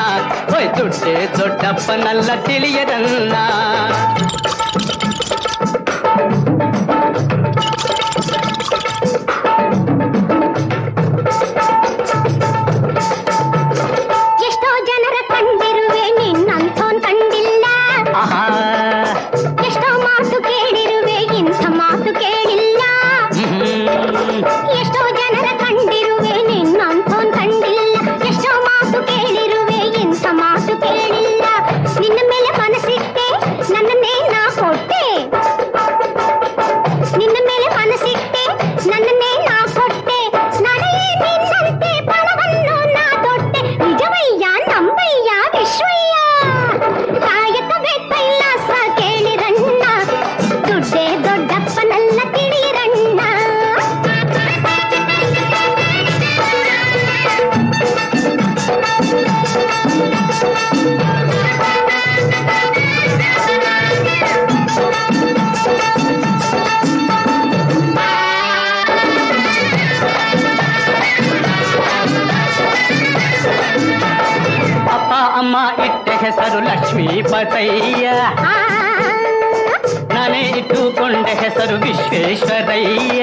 ಹೊಯ್ ದುಡ್ಡೇ ದೊಡ್ಡಪ್ಪನಲ್ಲ ತಿಳಿಯರನ್ನ. ಎಷ್ಟೋ ಜನರ ಕಂಡಿರುವೆ, ನಿನ್ನಂಥೋನ್ ಕಂಡಿಲ್ಲ. ಎಷ್ಟೋ ಮಾತು ಕೇಳಿರುವೆ, ಇಂಥ ಮಾತು ಕೇಳಿಲ್ಲ. ಎಷ್ಟೋ ಜನರ ಕಂಡಿರುವೆ, ನಿನ್ನಂಥೋನ್ ಕಂಡಿಲ್ಲ. ಎಷ್ಟೋ ಮಾತು ಕೇಳಿರುವೆ, ಇಂಥ ಮಾತು ಕೇಳಿಲ್ಲ. ನಿನ್ನ ಮೇಲೆ ಮನಸ್ಸಿಟ್ಟೆ, ನನ್ನನ್ನೇ ನಾ ಕೊಟ್ಟೆ. ನಿನ್ನ ಮೇಲೆ ಮನಸ್ಸಿಟ್ಟೆ, ನನ್ನನ್ನೇ ನಾ ಕೊಟ್ಟೆ. ನಾನೇ ನಿನ್ನಂತೆ ಪಣವನ್ನು ನಾ ತೊಟ್ಟೆ. ನಿಜವಯ್ಯ ನಂಬಯ್ಯ ವಿಶ್ವಯ್ಯ. ಕಾಯಕವೇ ಕೈಲಾಸ ಕೇಳಿರಣ್ಣ, ದುಡ್ಡೇ ದೊಡ್ಡಪ್ಪನಲ್ಲ ತಿಳಿರಣ್ಣ. ಅಪ್ಪ ಅಮ್ಮ ಇಟ್ಟ ಹೆಸರು ಲಕ್ಷ್ಮೀಪತಯ್ಯ, ನಾನೇ ಇಟ್ಟುಕೊಂಡ ಹೆಸರು ವಿಶ್ವೇಶ್ವರಯ್ಯ.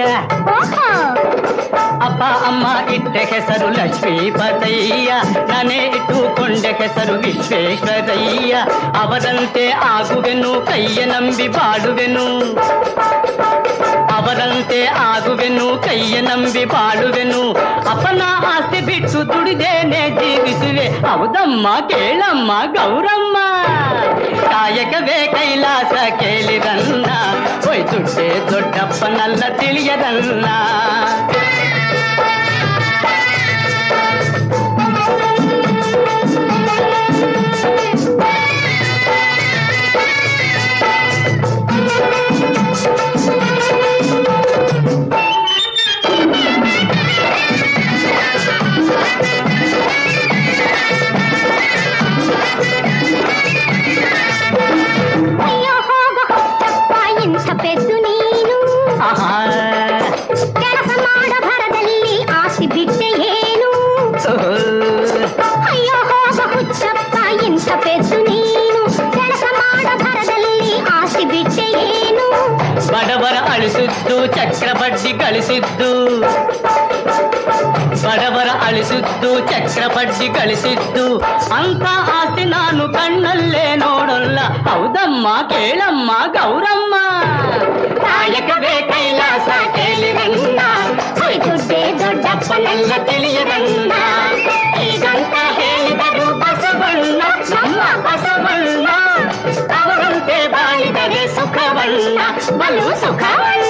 ಅಪ್ಪ ಅಮ್ಮ ಇಟ್ಟ ಹೆಸರು ಲಕ್ಷ್ಮೀಪತಯ್ಯ, ನಾನೇ ಇಟ್ಟುಕೊಂಡ ಹೆಸರು ವಿಶ್ವೇಶ್ವರಯ್ಯ. ಅವರಂತೆ ಆಗುವೆನು, ಕೈಯ ನಂಬಿ ಬಾಳುವೆನು. ಅವರಂತೆ ಆಗುವೆನು, ಕೈಯ ನಂಬಿ ಬಾಳುವೆನು. ಅಪ್ಪನ ಆಸ್ತಿ ಬಿಟ್ಟು ದುಡಿದೇನೆ ಜೀವಿಸುವೆ. ಹೌದಮ್ಮ ಕೇಳಮ್ಮ ಗೌರಮ್ಮ. ಕಾಯಕವೇ ಕೈಲಾಸ ಕೇಳಿರನ್ನ, ಹೊಯ್ ದುಡ್ಡೇ ದೊಡ್ಡಪ್ಪನಲ್ಲ ತಿಳಿಯರನ್ನ. ಅಯ್ಯೋ ಹೋಗ ಹುಚ್ಚಪ್ಪ, ಇಂಥ ಪೆದ್ದು ನೀನು. ಕೆಲಸ ಮಾಡೋ ಭರದಲ್ಲಿ ಆಸ್ತಿ ಬಿಟ್ಟೆ ಏನು. ಅಯ್ಯೋ ಹೋಗ ಹುಚ್ಚಪ್ಪ, ಇಂಥ ಪೆದ್ದು ನೀನು. ಕೆಲಸ ಮಾಡೋ ಭರದಲ್ಲಿ ಆಸ್ತಿ ಬಿಟ್ಟೆ ಏನು. ಬಡವರ ಅಳಿಸಿದ್ದು ಚಕ್ರ ಬಡ್ಡಿ ಗಳಿಸಿದ್ದು, ಬಡವರ ಅಳಿಸಿದ್ದು ಚಕ್ರ ಬಡ್ಡಿ ಗಳಿಸಿದ್ದು. ಅಂತ ಆಸ್ತಿ ನಾನು ಕಣ್ಣಲ್ಲೇ ನೋಡಲ್ಲ. ಹೌದಮ್ಮ ಕೇಳಮ್ಮ ಗೌರಮ್ಮ. ಕಾಯಕವೇ ಕೈಲಾಸ ಕೇಳಿರನ್ನ, ಹೊಯ್ ದುಡ್ಡೇ ದೊಡ್ಡಪ್ಪನಲ್ಲ ತಿಳಿಯರನ್ನ. ಹೀಗಂತ ಹೇಳಿದರು ಬಸವಣ್ಣ, ನಮ್ಮ ಬಸವಣ್ಣ. ಅವರಂತೆ ಬಾಳಿದರೆ ಸುಖವಣ್ಣ, ಬಲು ಸುಖವಣ್ಣ.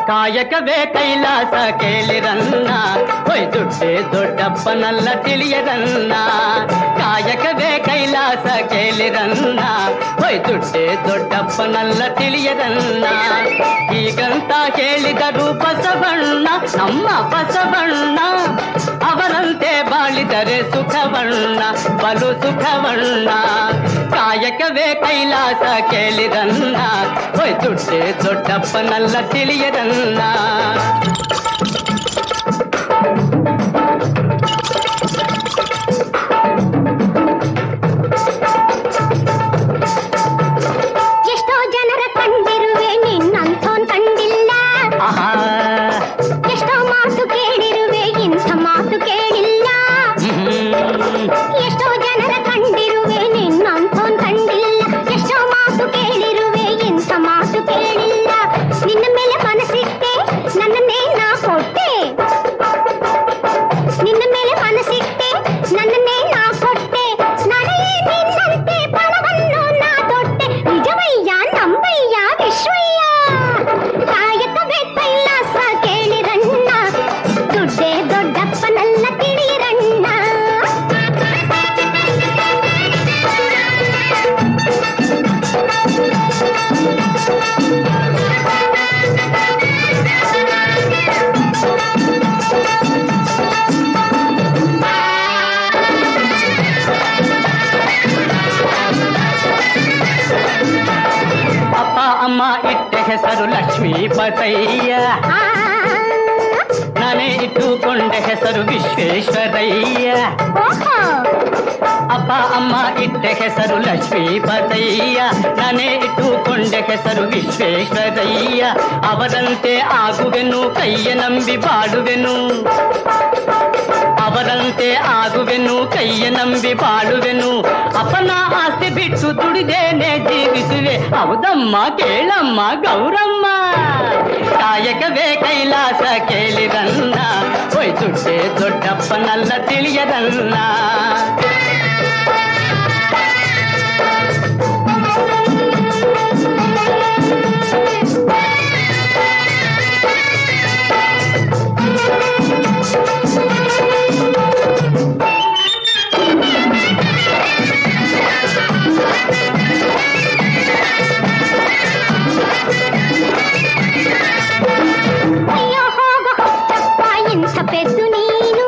ಕಾಯಕವೇ ಕೈಲಾಸ ಕೇಳಿರನ್ನ, ಹೊಯ್ ದುಡ್ಡೇ ದೊಡ್ಡಪ್ಪನಲ್ಲ ತಿಳಿಯರನ್ನ. ಕಾಯಕವೇ ಕೈಲಾಸ ಕೇಳಿರನ್ನ, ಹೊಯ್ ದುಡ್ಡೇ ದೊಡ್ಡಪ್ಪನಲ್ಲ ತಿಳಿಯರನ್ನ. ಹೀಗಂತ ಹೇಳಿದರು ಬಸವಣ್ಣ, ನಮ್ಮ ಬಸವಣ್ಣ. ಅವರಂತೆ ಬಾಳಿದರೆ ಸುಖವಣ್ಣ ಬಲು ಸುಖವಣ್ಣ ಕಾಯಕವೇ ಕೈಲಾಸ ಕೇಳಿದನ್ನ ಹೊಯ್ ದುಡ್ಡೇ ದೊಡ್ಡಪ್ಪನಲ್ಲ ತಿಳಿಯದನ್ನ ಎಷ್ಟೋ ಜನರ ಕಂಡಿರುವೆ ನಿನ್ನಂಥೋನ್ ಕಂಡಿಲ್ಲ ಎಷ್ಟೋ ಮಾತು ಕೇಳಿರುವೆ ಇಂಥ ಮಾತು ಕೇಳಿಲ್ಲ ಎಷ್ಟೋ ಜನರ ಕಂಡಿರುವೆ ನಿನ್ನಂಥೋನ್ ಕಂಡಿಲ್ಲ ಎಷ್ಟೋ ಮಾತು ಕೇಳಿರುವೆ ಇಂಥ ಮಾತು ಕೇಳಿಲ್ಲ ನಿನ್ನ ಮೇಲೆ ಮನಸ್ಸಿಟ್ಟೆ ನನ್ನನ್ನೇ ನಾ ಕೊಟ್ಟೆ ನಿನ್ನ ಮೇಲೆ ಮನಸ್ಸಿಟ್ಟೆ ನನ್ನನ್ನೇ ನಾ ಕೊಟ್ಟೆ ನಾನೇ ನಿನ್ನಂತೆ ಫಲವನ್ನು ನಾ ತೊಟ್ಟೆ ನಿಜವಯ್ಯ ನಂಬಯ್ಯ ವಿಶ್ವಯ್ಯ ಕಾಯಕವೇ ಕೈಲಾಸ ಕೇಳಿರಣ್ಣ ದುಡ್ಡೇ ದೊಡ್ಡಪ್ಪನಲ್ಲ ತಿಳಿರಣ್ಣ ಅಪ್ಪ ಅಮ್ಮ ಇಟ್ಟ ಹೆಸರು ಲಕ್ಷ್ಮೀಪತಯ್ಯ ನಾನೇ ಇಟ್ಟುಕೊಂಡ ಹೆಸರು ವಿಶ್ವೇಶ್ವರಯ್ಯ ಅಪ್ಪ ಅಮ್ಮ ಇಟ್ಟ ಹೆಸರು ಲಕ್ಷ್ಮೀಪತಯ್ಯ ನಾನೇ ಇಟ್ಟುಕೊಂಡ ಹೆಸರು ವಿಶ್ವೇಶ್ವರಯ್ಯ ಅವರಂತೆ ಆಗುವೆನು ಕೈಯ ನಂಬಿ ಬಾಳುವೆನು ಅವರಂತೆ ಆಗುವೆನು ಕೈಯ ನಂಬಿ ಬಾಳುವೆನು ಅಪ್ಪನ ಆಸ್ತಿ ಬಿಟ್ಟು ದುಡಿದೇನೆ ಜೀವಿಸುವೆ ಹೌದಮ್ಮ ಕೇಳಮ್ಮ ಗೌರಮ್ಮ ಕಾಯಕವೇ ಕೈಲಾಸ ಕೇಳಿರನ್ನ ಹೊಯ್ ದುಡ್ಡೇ ದೊಡ್ಡಪ್ಪನಲ್ಲ ತಿಳಿಯದನ್ನ ಅಯ್ಯೋ ಹೋಗ ಹುಚ್ಚಪ್ಪ ಇಂಥ ಪೆದ್ದು ನೀನು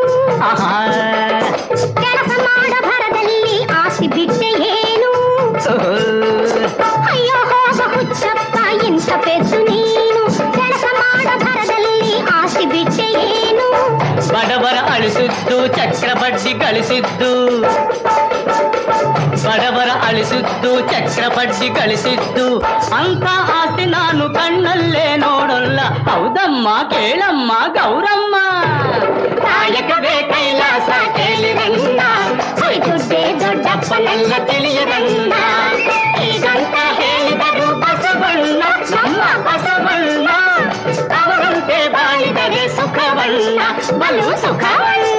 ಕೆಲಸ ಮಾಡ ಭರದಲ್ಲಿ ಆಸಿ ಬಿಟ್ಟೆ ಏನು ಅಯ್ಯೋ ಹೋಗ ಹುಚ್ಚಪ್ಪ ಇಂಥ ಪೆದ್ದು ನೀನು ಕೆಲಸ ಮಾಡ ಭರದಲ್ಲಿ ಆಸಿ ಬಿಟ್ಟೆ ಏನು ಬಡವರ ಅಳಿಸಿದ್ದು ಚಕ್ರ ಬಡ್ಡಿ ಗಳಿಸಿದ್ದು ಬಡವರ ಅಳಿಸಿದ್ದು ಚಕ್ರ ಬಡ್ಡಿ ಗಳಿಸಿದ್ದು ಅಂತ ಆಸೆ ನಾನು ಕಣ್ಣಲ್ಲೇ ನೋಡಲ್ಲ ಹೌದಮ್ಮ ಕೇಳಮ್ಮ ಗೌರಮ್ಮ ಕಾಯಕವೇ ಕೈಲಾಸ ಕೇಳಿರಣ್ಣ ಹೊಯ್ ದುಡ್ಡೇ ದೊಡ್ಡಪ್ಪನಲ್ಲ ತಿಳಿಯರಣ್ಣ ಈಗಂತ ಹೇಳಿದರು ಬಸವಣ್ಣ ನಮ್ಮ ಬಸವಣ್ಣ ಅವರಂತೆ ಬಾಳಿದರೆ ಸುಖವಣ್ಣ ಬಲು ಸುಖವಣ್ಣ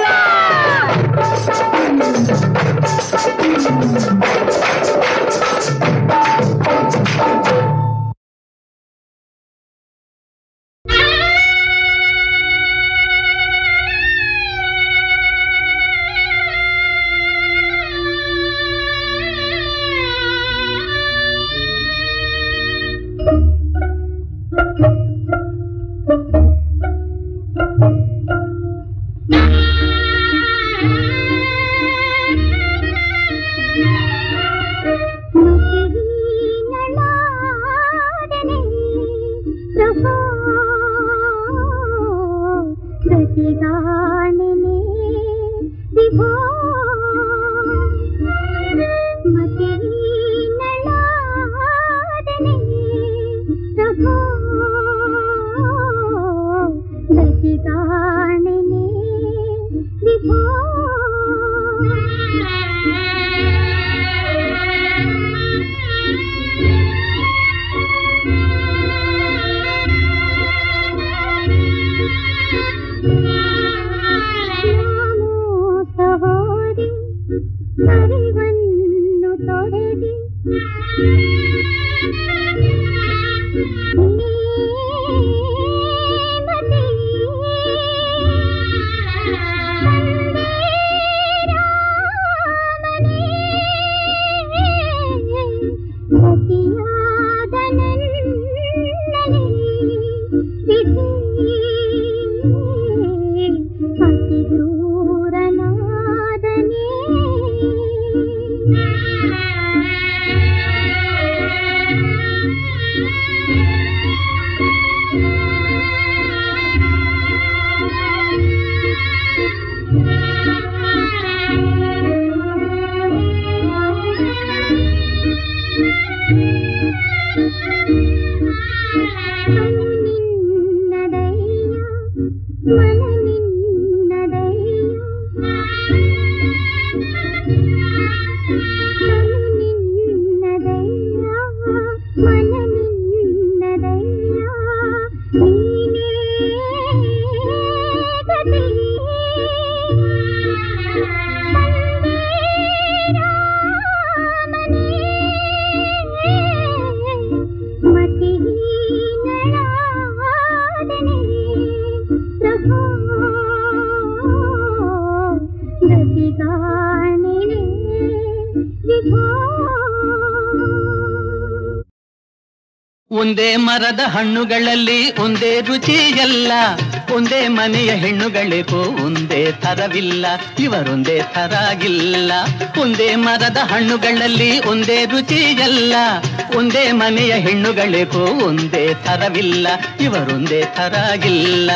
ಒಂದೇ ಮರದ ಹಣ್ಣುಗಳಲ್ಲಿ ಒಂದೇ ರುಚಿಯಲ್ಲ, ಒಂದೇ ಮನೆಯ ಹೆಣ್ಣುಗಳಿಗೂ ಒಂದೇ ಥರವಿಲ್ಲ, ಇವರೊಂದೇ ಥರಾಗಿಲ್ಲ. ಒಂದೇ ಮರದ ಹಣ್ಣುಗಳಲ್ಲಿ ಒಂದೇ ರುಚಿಯಲ್ಲ, ಒಂದೇ ಮನೆಯ ಹೆಣ್ಣುಗಳಿಗೂ ಒಂದೇ ಥರವಿಲ್ಲ, ಇವರೊಂದೇ ಥರಾಗಿಲ್ಲ.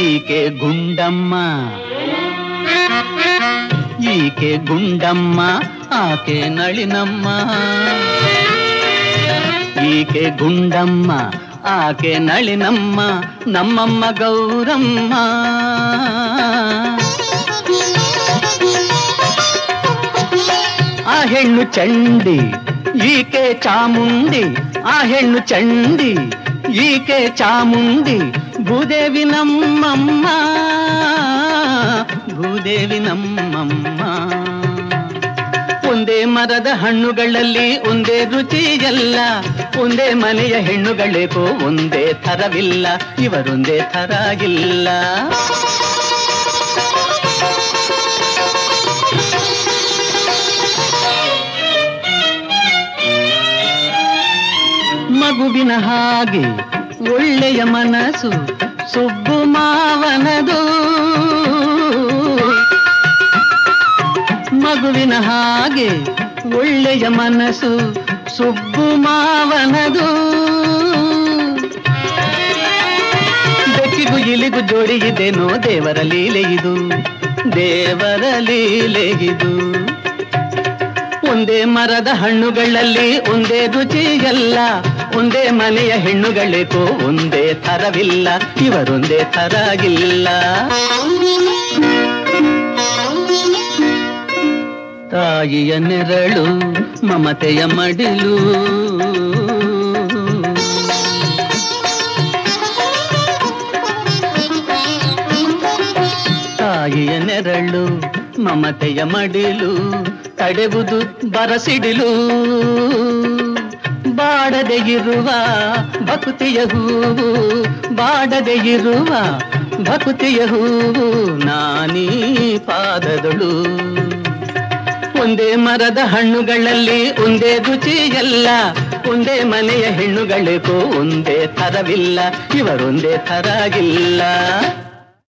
ಈಕೆ ಗುಂಡಮ್ಮ, ಈಕೆ ಗುಂಡಮ್ಮ, ಆಕೆ ನಳಿನಮ್ಮ. ಈಕೆ ಗುಂಡಮ್ಮ, ಆಕೆ ನಳಿನಮ್ಮ, ನಮ್ಮಮ್ಮ ಗೌರಮ್ಮ. ಆ ಹೆಣ್ಣು ಚಂಡಿ, ಈಕೆ ಚಾಮುಂಡಿ. ಆ ಹೆಣ್ಣು ಚಂಡಿ, ಈಕೆ ಚಾಮುಂಡಿ. ಭೂದೇವಿ ನಮ್ಮಮ್ಮ, ಭೂದೇವಿ ನಮ್ಮಮ್ಮ. ಒಂದೇ ಮರದ ಹಣ್ಣುಗಳಲ್ಲಿ ಒಂದೇ ರುಚಿಯಲ್ಲ, ಒಂದೇ ಮನೆಯ ಹೆಣ್ಣುಗಳಿಗೂ ಒಂದೇ ಥರವಿಲ್ಲ, ಇವರೊಂದೇ ಥರಾಗಿಲ್ಲ. ಮಗುವಿನ ಹಾಗೆ ಒಳ್ಳೆಯ ಮನಸ್ಸು ಸುಬ್ಬು ಮಾವನದು. ಮಗುವಿನ ಹಾಗೆ ಒಳ್ಳೆಯ ಮನಸ್ಸು ಸುಬ್ಬು ಮಾವನದು. ಬೆಕ್ಕಿಗೂ ಇಲಿಗೂ ಜೋಡಿ ಇದೇನೋ ದೇವರ ಲೀಲೆ ಇದು, ದೇವರ ಲೀಲೆ ಇದು. ಒಂದೇ ಮರದ ಹಣ್ಣುಗಳಲ್ಲಿ ಒಂದೇ ರುಚಿಯಲ್ಲ, ಒಂದೇ ಮನೆಯ ಹೆಣ್ಣುಗಳಿಗೂ ಒಂದೇ ಥರವಿಲ್ಲ, ಇವರೊಂದೇ ಥರಾಗಿಲ್ಲ. ತಾಯಿಯ ನೆರಳು ಮಮತೆಯ ಮಡಿಲು, ತಾಯಿಯ ನೆರಳು ಮಮತೆಯ ಮಡಿಲು, ತಡೆವುದು ಬರಸಿಡಿಲು. ಬಾಡದೆ ಇರುವ ಭಕುತಿಯ ಹೂವು, ಬಾಡದೆ ಇರುವ ಭಕುತಿಯ ಹೂವು, ನಾನೀ ಪಾದದಳು. ಒಂದೇ ಮರದ ಹಣ್ಣುಗಳಲ್ಲಿ ಒಂದೇ ರುಚಿಯಲ್ಲ, ಒಂದೇ ಮನೆಯ ಹೆಣ್ಣುಗಳಿಗೂ ಒಂದೇ ಥರವಿಲ್ಲ, ಇವರೊಂದೇ ಥರಾಗಿಲ್ಲ.